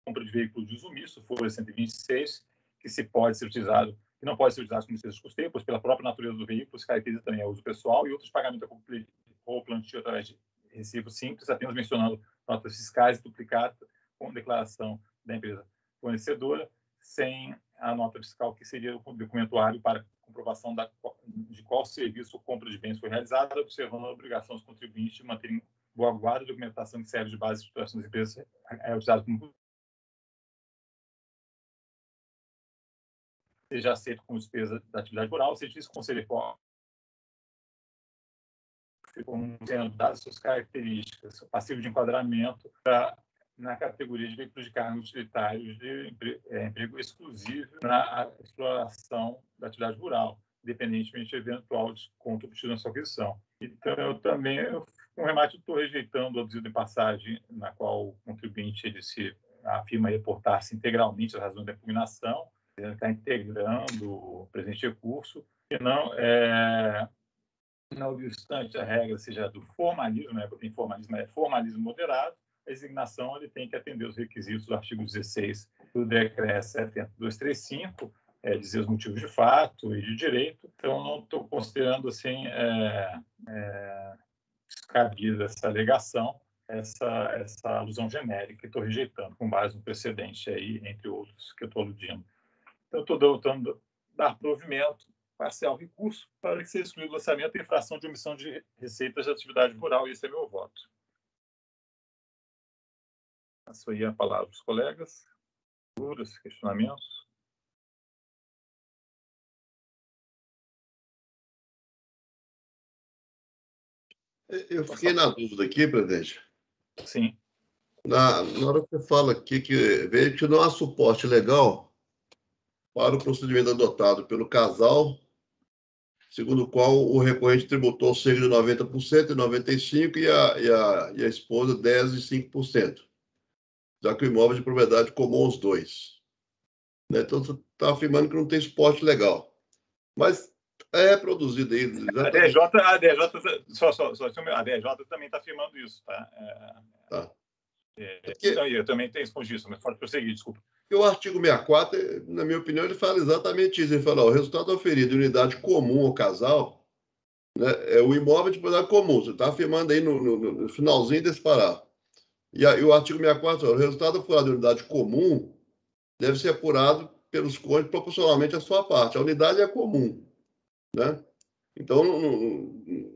compra de veículo de uso misto, folha 126, que não pode ser utilizado como despesa de custeio, pois pela própria natureza do veículo se caracteriza também o uso pessoal, e outros pagamentos ou plantio através de recibo simples, apenas mencionando notas fiscais duplicadas com declaração da empresa fornecedora, sem a nota fiscal, que seria o documentário para comprovação de qual serviço ou compra de bens foi realizada, observando a obrigação dos contribuintes de manterem boa guarda de documentação que serve de base de situação das empresas utilizada como seja aceito como despesa da atividade rural, ou seja, isso conselheiro como sendo dadas suas características, o passivo de enquadramento na categoria de veículos de carga utilitários de emprego exclusivo na exploração da atividade rural, independentemente do eventual desconto obtido na sua aquisição. Então, um remate, estou rejeitando o aviso de passagem na qual o contribuinte ele se afirma reportar-se integralmente as razões da impugnação, ele está integrando o presente recurso, e não obstante a regra seja do formalismo, né, porque informalismo é formalismo moderado, a designação ele tem que atender os requisitos do artigo 16 do decreto 70235, dizer os motivos de fato e de direito. Então, não estou considerando assim descabida essa alegação, essa alusão genérica, e estou rejeitando com base no precedente aí, entre outros que eu estou aludindo. Então, estou tentando dar provimento parcial recurso para que seja excluído o lançamento e infração de omissão de receitas de atividade rural, e esse é meu voto. Passo aí a palavra para os colegas. Dúvidas, questionamentos? Eu fiquei na dúvida aqui, presidente. Sim. Na hora que você fala aqui que veio que não há suporte legal para o procedimento adotado pelo casal, segundo o qual o recorrente tributou cerca de 90% e 95% e a esposa 10% e 5%, já que o imóvel é de propriedade comum aos dois. Né? Então, você está afirmando que não tem suporte legal. Mas é reproduzido aí. A DJ também está afirmando isso, tá? Tá. Eu também tenho respondido isso, mas pode prosseguir, desculpa. E o artigo 64, na minha opinião, ele fala exatamente isso. Ele fala, o resultado oferido de unidade comum ao casal, né, é o imóvel de propriedade comum. Você está afirmando aí no finalzinho desse parágrafo. E o artigo 64, o resultado apurado de unidade comum deve ser apurado pelos cônjuges proporcionalmente à sua parte. A unidade é comum, né? Então,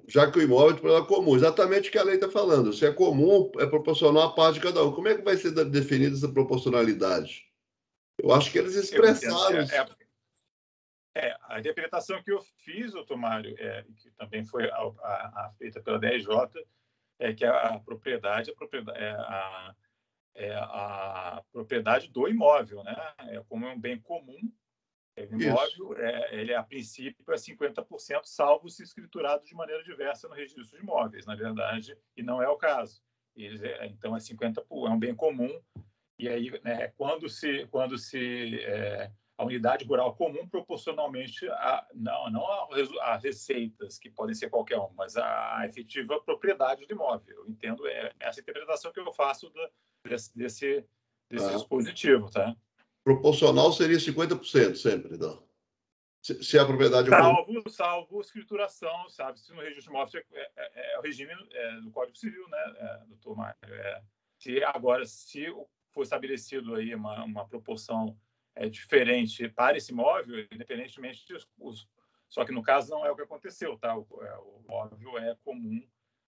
já que o imóvel é de propriedade comum, exatamente o que a lei está falando. Se é comum, é proporcional à parte de cada um. Como é que vai ser definida essa proporcionalidade? Eu acho que eles expressaram. A interpretação que eu fiz, doutor Mário, que também foi feita pela DRJ, é que a propriedade é a propriedade do imóvel, né? Como é um bem comum, o imóvel, ele a princípio é 50%, salvo se escriturado de maneira diversa no registro de imóveis, na verdade, e não é o caso. Então, é 50%, é um bem comum, e aí, né, quando se a unidade rural comum proporcionalmente não a receitas, que podem ser qualquer uma, mas a efetiva propriedade do imóvel. Eu entendo essa interpretação que eu faço desse dispositivo, tá? Proporcional seria 50% sempre, então. Se a propriedade é comum. Salvo escrituração, sabe? Se no registro de imóveis é o regime do Código Civil, né, doutor Mário? Se for estabelecido aí uma proporção diferente para esse imóvel, independentemente só que no caso não é o que aconteceu, tá? O imóvel é comum,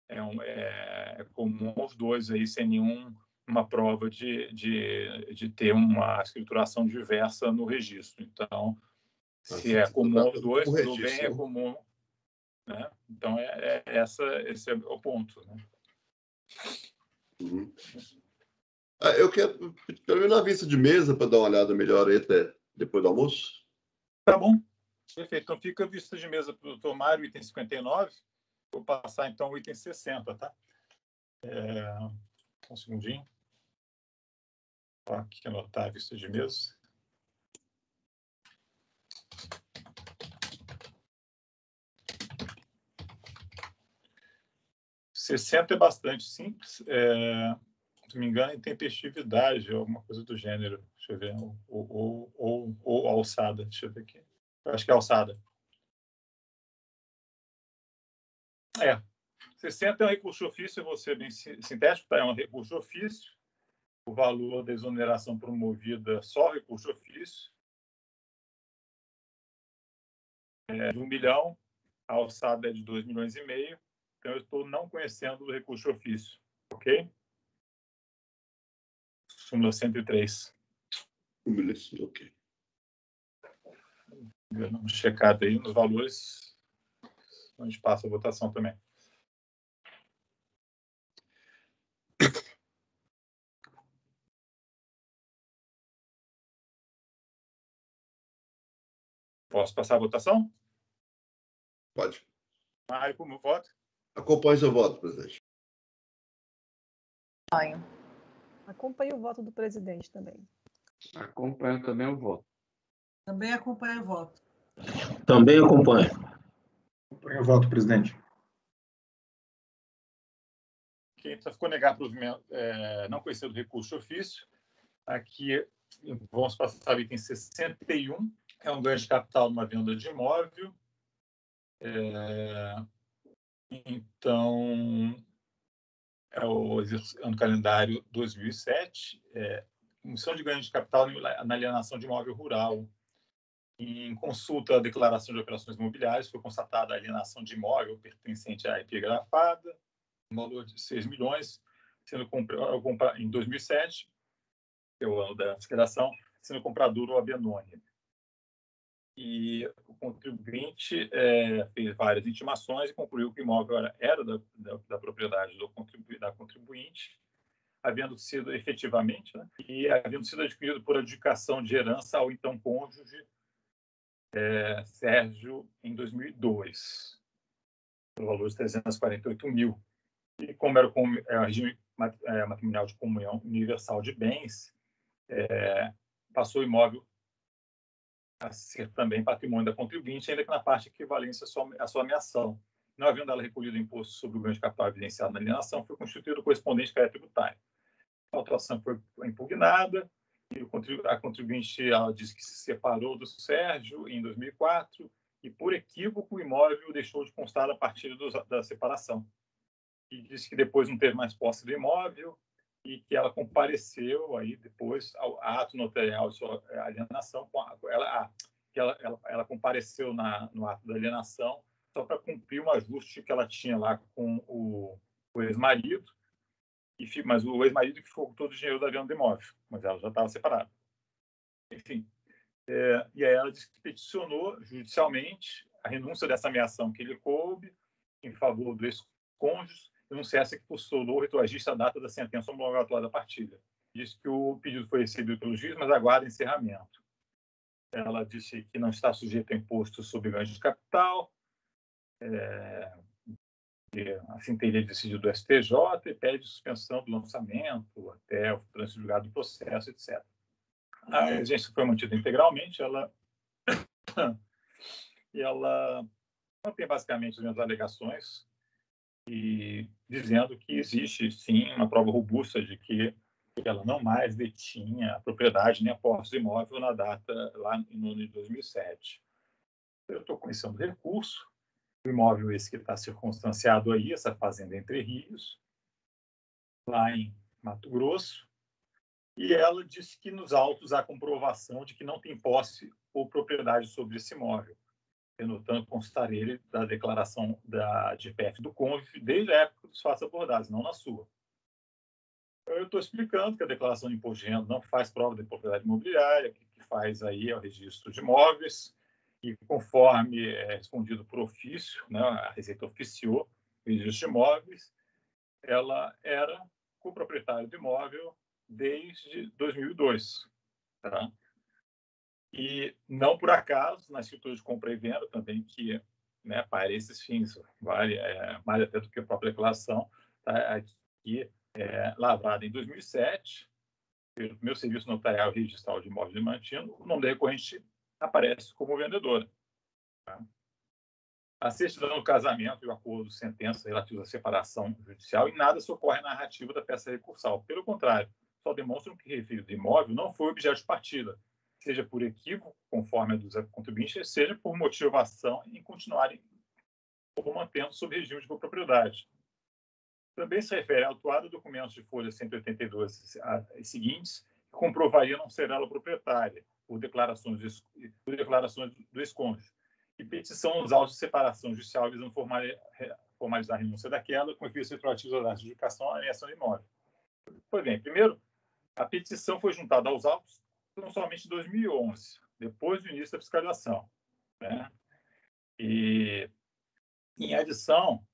é comum aos dois aí, sem nenhuma prova de ter uma escrituração diversa no registro. Então, se é comum aos dois, tudo bem, é comum, né? Então, esse é o ponto, né? Uhum. Eu quero, pelo menos, na vista de mesa, para dar uma olhada melhor aí até depois do almoço. Tá bom. Perfeito. Então, fica a vista de mesa para o doutor Mário, item 59. Vou passar, então, o item 60, tá? Um segundinho. Vou aqui anotar a vista de mesa. $60 é bastante simples. Se não me engano, intempestividade, alguma coisa do gênero. Deixa eu ver. Ou alçada. Deixa eu ver aqui. Eu acho que é alçada. 60 é um recurso de ofício, eu vou ser bem sintético, tá? É um recurso de ofício. O valor da exoneração promovida só recurso de ofício é de 1 milhão, a alçada é de 2,5 milhões. Então, eu estou não conhecendo o recurso de ofício. Ok? Súmula 103. Ok. dando uma checada aí nos valores, a gente passa a votação também. Posso passar a votação? Pode. Mário, como voto? Acompanhe seu voto, presidente. Acompanho o voto do presidente também. Acompanho também o voto. Também acompanho o voto. Também acompanho. Acompanho o voto, presidente. Quem ficou negar provimento, não conhecer o recurso de ofício. Aqui vamos passar o item 61. É um ganho de capital numa venda de imóvel. Então, é o ano calendário 2007. Emissão de ganho de capital na alienação de imóvel rural. Em consulta à declaração de operações imobiliárias, foi constatada a alienação de imóvel pertencente à IP grafada, no valor de 6 milhões, sendo comprado em 2007, que é o ano da fiscalização, sendo comprador o Abenone. E o contribuinte fez várias intimações e concluiu que o imóvel era da propriedade da contribuinte, havendo sido efetivamente, né, e havendo sido adquirido por adjudicação de herança ao então cônjuge Sérgio em 2002, pelo valor de 348 mil. E como era o regime matrimonial de comunhão universal de bens, passou o imóvel a ser também patrimônio da contribuinte, ainda que na parte equivalente à sua ameação. Não havendo ela recolhido imposto sobre o ganho de capital evidenciado na alienação, foi constituído o correspondente crédito tributário. A autuação foi impugnada, e a contribuinte ela disse que se separou do Sérgio em 2004 e, por equívoco, o imóvel deixou de constar a partir da separação. E disse que depois não teve mais posse do imóvel e que ela compareceu aí depois ao ato notarial de sua alienação, ela compareceu no ato da alienação só para cumprir um ajuste que ela tinha lá com o ex-marido, mas o ex-marido que ficou com todo o dinheiro da venda do imóvel, mas ela já estava separada. Enfim, e aí ela disse que peticionou judicialmente a renúncia dessa ameação que lhe coube em favor do ex-cônjuge, e não cessa que postulou o retroagista a data da sentença homologatória da partilha. Disse que o pedido foi recebido pelo juiz, mas aguarda encerramento. Ela disse que não está sujeito a imposto sobre ganho de capital, assim teria decidido do STJ, e pede suspensão do lançamento até o trânsito julgado do processo, etc. A exigência foi mantida integralmente, ela mantém basicamente as mesmas alegações, e dizendo que existe, sim, uma prova robusta de que ela não mais detinha a propriedade nem a posse do imóvel na data lá no ano de 2007. Eu estou conhecendo o recurso, o imóvel esse que está circunstanciado aí, essa fazenda Entre Rios, lá em Mato Grosso, e ela disse que nos autos há comprovação de que não tem posse ou propriedade sobre esse imóvel, denotando constar ele da declaração da GPF do cônjuge desde a época dos fatos abordados, não na sua. Eu estou explicando que a declaração de imposto de renda não faz prova de propriedade imobiliária, o que faz aí é o registro de imóveis, e conforme respondido por ofício, né, a Receita oficiou o registro de imóveis, ela era coproprietária do imóvel desde 2002. Tá? E não por acaso, na escritura de compra e venda também, que, né, para esses fins vale mais até do que a própria declaração, tá? Aqui lavrada em 2007, pelo meu serviço notarial registral de imóvel de Mantino, o nome da recorrente aparece como vendedora. Tá? A certidão do casamento e o acordo de sentença relativo à separação judicial, em nada socorre a narrativa da peça recursal. Pelo contrário, só demonstram que o referido imóvel não foi objeto de partida, seja por equívoco, conforme a dos contribuintes, seja por motivação em continuarem ou mantendo sob regime de copropriedade. Também se refere a autuado documentos de folha 182 e seguintes, que comprovariam não ser ela proprietária, por declarações do ex-cônjuge, e petição nos autos de separação judicial visando formalizar a renúncia daquela, com efeitos retroativos à adjudicação à alienação de imóvel. Pois bem, primeiro, a petição foi juntada aos autos não somente em 2011, depois do início da fiscalização. né? E, em adição,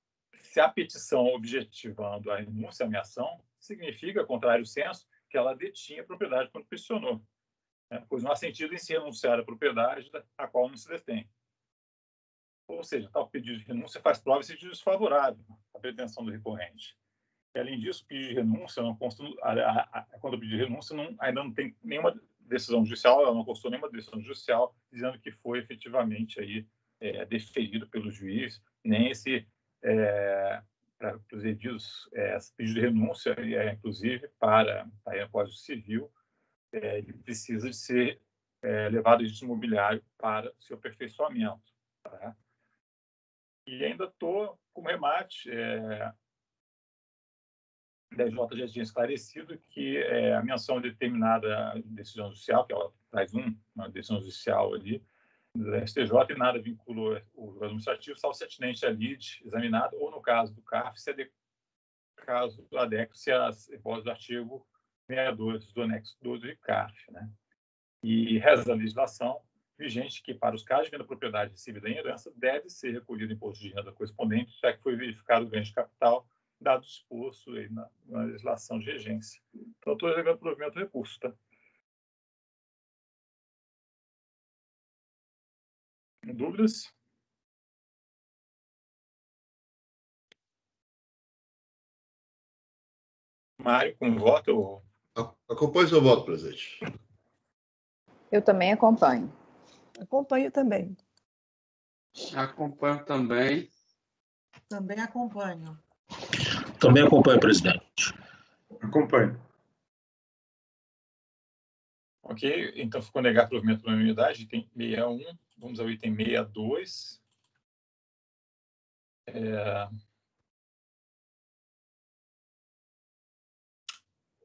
se a petição objetivando a renúncia à ameação, significa, contrário ao senso, que ela detinha a propriedade quando peticionou, né? Pois não há sentido em se renunciar à propriedade a qual não se detém. Ou seja, tal pedido de renúncia faz prova de sentido desfavorável à pretensão do recorrente. E, além disso, o pedido de renúncia não consta, quando o pedido de renúncia ainda não tem nenhuma decisão judicial, ela não constou nenhuma decisão judicial dizendo que foi efetivamente aí deferido pelo juiz, nem esse para os pedidos, esse pedido de renúncia, inclusive para o Código Civil, ele precisa de ser levado a registro imobiliário para seu aperfeiçoamento. Tá? E ainda estou com remate. A DJ já tinha esclarecido que a menção de determinada decisão judicial, que ela traz uma decisão judicial ali, do STJ, e nada vincula o julgado administrativo, salvo se atinente à lide examinada, ou no caso do CARF, caso adeque-se às hipóteses do artigo 62 do anexo 12 de CARF, né? E reza a legislação vigente que, para os casos de venda da propriedade recebida em herança, deve ser recolhido imposto de renda correspondente, já que foi verificado o ganho de capital, dado disposto aí na legislação de regência. Então, estou levando provimento do recurso, tá? Dúvidas? Mário, como vota? Acompanhe seu voto, presidente. Eu também acompanho. Acompanho também. Acompanho também. Também acompanho. Também acompanho, presidente. Acompanho. Ok, então ficou negado provimento por unanimidade, item 61. Vamos ao item 62.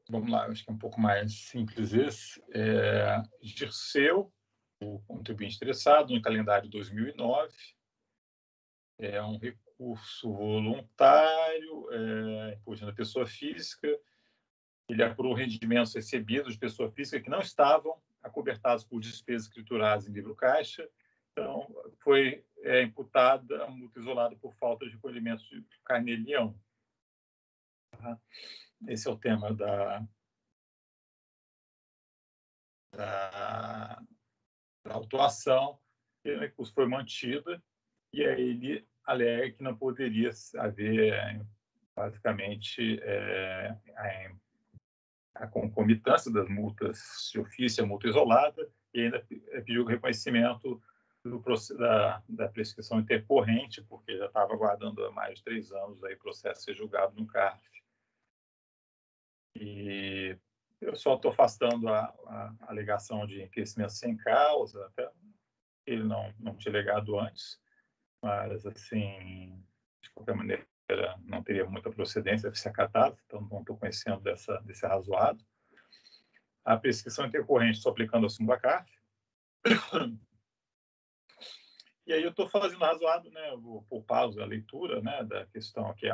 Vamos lá, acho que é um pouco mais simples esse. Dirceu, o contribuinte interessado, no calendário 2009. É um recurso voluntário, imposto da pessoa física. Ele apurou rendimentos recebidos de pessoa física que não estavam acobertados por despesas escrituradas em livro caixa. Então, foi imputada a multa isolada por falta de recolhimento de carnê-leão. Esse é o tema da autuação. O recurso foi mantido e aí ele alega que não poderia haver, basicamente, a concomitância das multas de ofício, a multa isolada, e ainda pediu o reconhecimento da prescrição intercorrente, porque já estava aguardando há mais de 3 anos aí o processo ser julgado no CARF. E eu só estou afastando a alegação de enriquecimento sem causa, até ele não tinha alegado antes, mas, assim, de qualquer maneira, não teria muita procedência de ser acatado, então não estou conhecendo desse arrazoado. A prescrição intercorrente, estou aplicando a súmula CARF. E aí eu estou fazendo arrazoado, né, por pausa a leitura, né, da questão que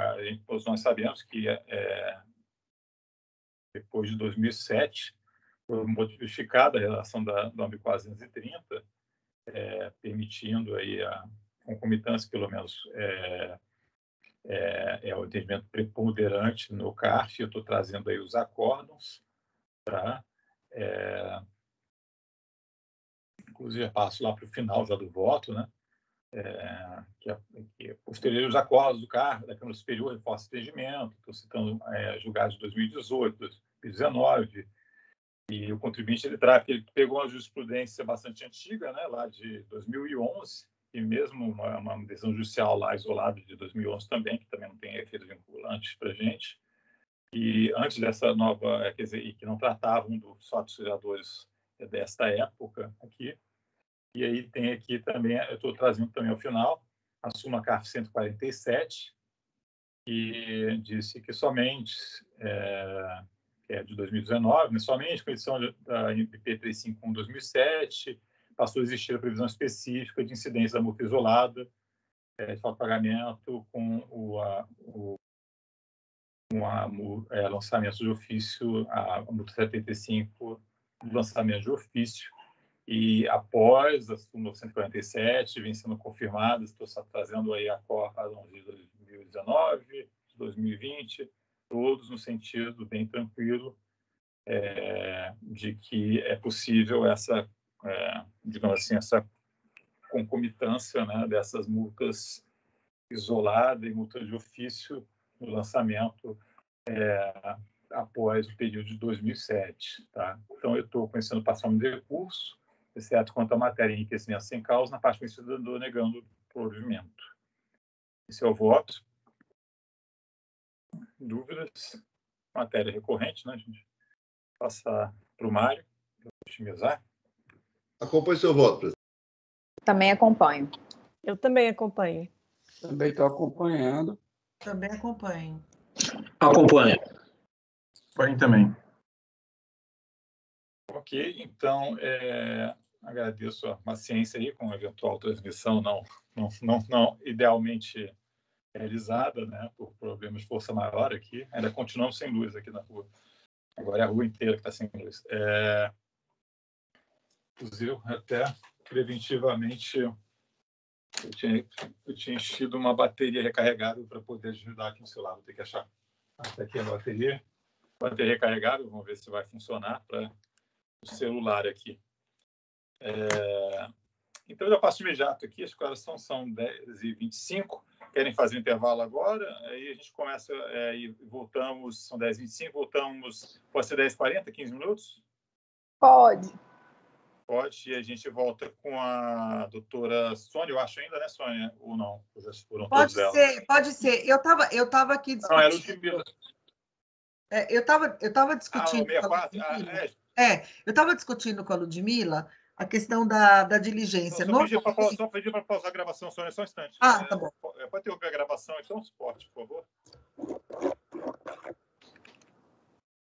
todos nós sabemos que depois de 2007 foi modificada a relação da OMB 430, permitindo aí a concomitância, pelo menos o entendimento preponderante no CARF. Eu estou trazendo aí os acórdons, tá? Inclusive, eu passo lá para o final já do voto, né? Que posterior aos acordos do CARF, da Câmara Superior, reforça o entendimento. Estou citando julgados de 2018, 2019, e o contribuinte ele pegou uma jurisprudência bastante antiga, né, lá de 2011, e mesmo uma decisão judicial lá isolada de 2011 também, que também não tem efeito vinculante para a gente, e antes dessa nova, quer dizer, e que não tratavam dos fatos geradores desta época aqui. E aí tem aqui também, eu estou trazendo também ao final, a súmula CARF 147, que disse que somente, que é de 2019, né, somente com a edição da MP 351/2007, passou a existir a previsão específica de incidência da multa isolada, de falta de pagamento com o lançamento de ofício, a multa 75 do lançamento de ofício, e após a súmula 147, vem sendo confirmada, estou trazendo aí a razão de 2019, de 2020, todos no sentido bem tranquilo de que é possível essa, digamos assim, essa concomitância, né, dessas multas isoladas e multas de ofício no lançamento após o período de 2007. Tá? Então, eu estou conhecendo parcialmente de recurso, exceto quanto à matéria em enriquecimento sem causa, na parte conhecida do negando o provimento. Esse é o voto. Dúvidas? Matéria recorrente, né, gente? Passar para o Mário, para otimizar. Acompanhe seu voto, presidente. Também acompanho. Eu também acompanho. Também estou acompanhando. Também acompanho. Acompanho. Acompanho também. Ok, então agradeço a paciência aí com a eventual transmissão não idealmente realizada, né, por problemas de força maior aqui. Ainda continuamos sem luz aqui na rua. Agora é a rua inteira que está sem luz. Inclusive, até preventivamente, eu tinha enchido uma bateria recarregável para poder ajudar aqui no celular. Vou ter que achar. Essa aqui é a bateria. Bateria recarregável, vamos ver se vai funcionar para o celular aqui. Então, eu já passo imediato aqui. As horas são 10h25. Querem fazer intervalo agora? Aí a gente começa e voltamos. São 10h25, voltamos. Pode ser 10h40, 15 minutos? Pode. Pode, e a gente volta com a doutora Sônia, eu acho ainda, né, Sônia? Ou não? Já foram Pode todos ser, dela. pode ser. Eu tava aqui discutindo. Não, é Ludmila. Eu tava discutindo. 64? Eu estava discutindo com a Ludmila a questão da diligência. Só pedir para pausar a gravação, Sônia, só um instante. Tá bom. Pode interromper a gravação, então, suporte, por favor.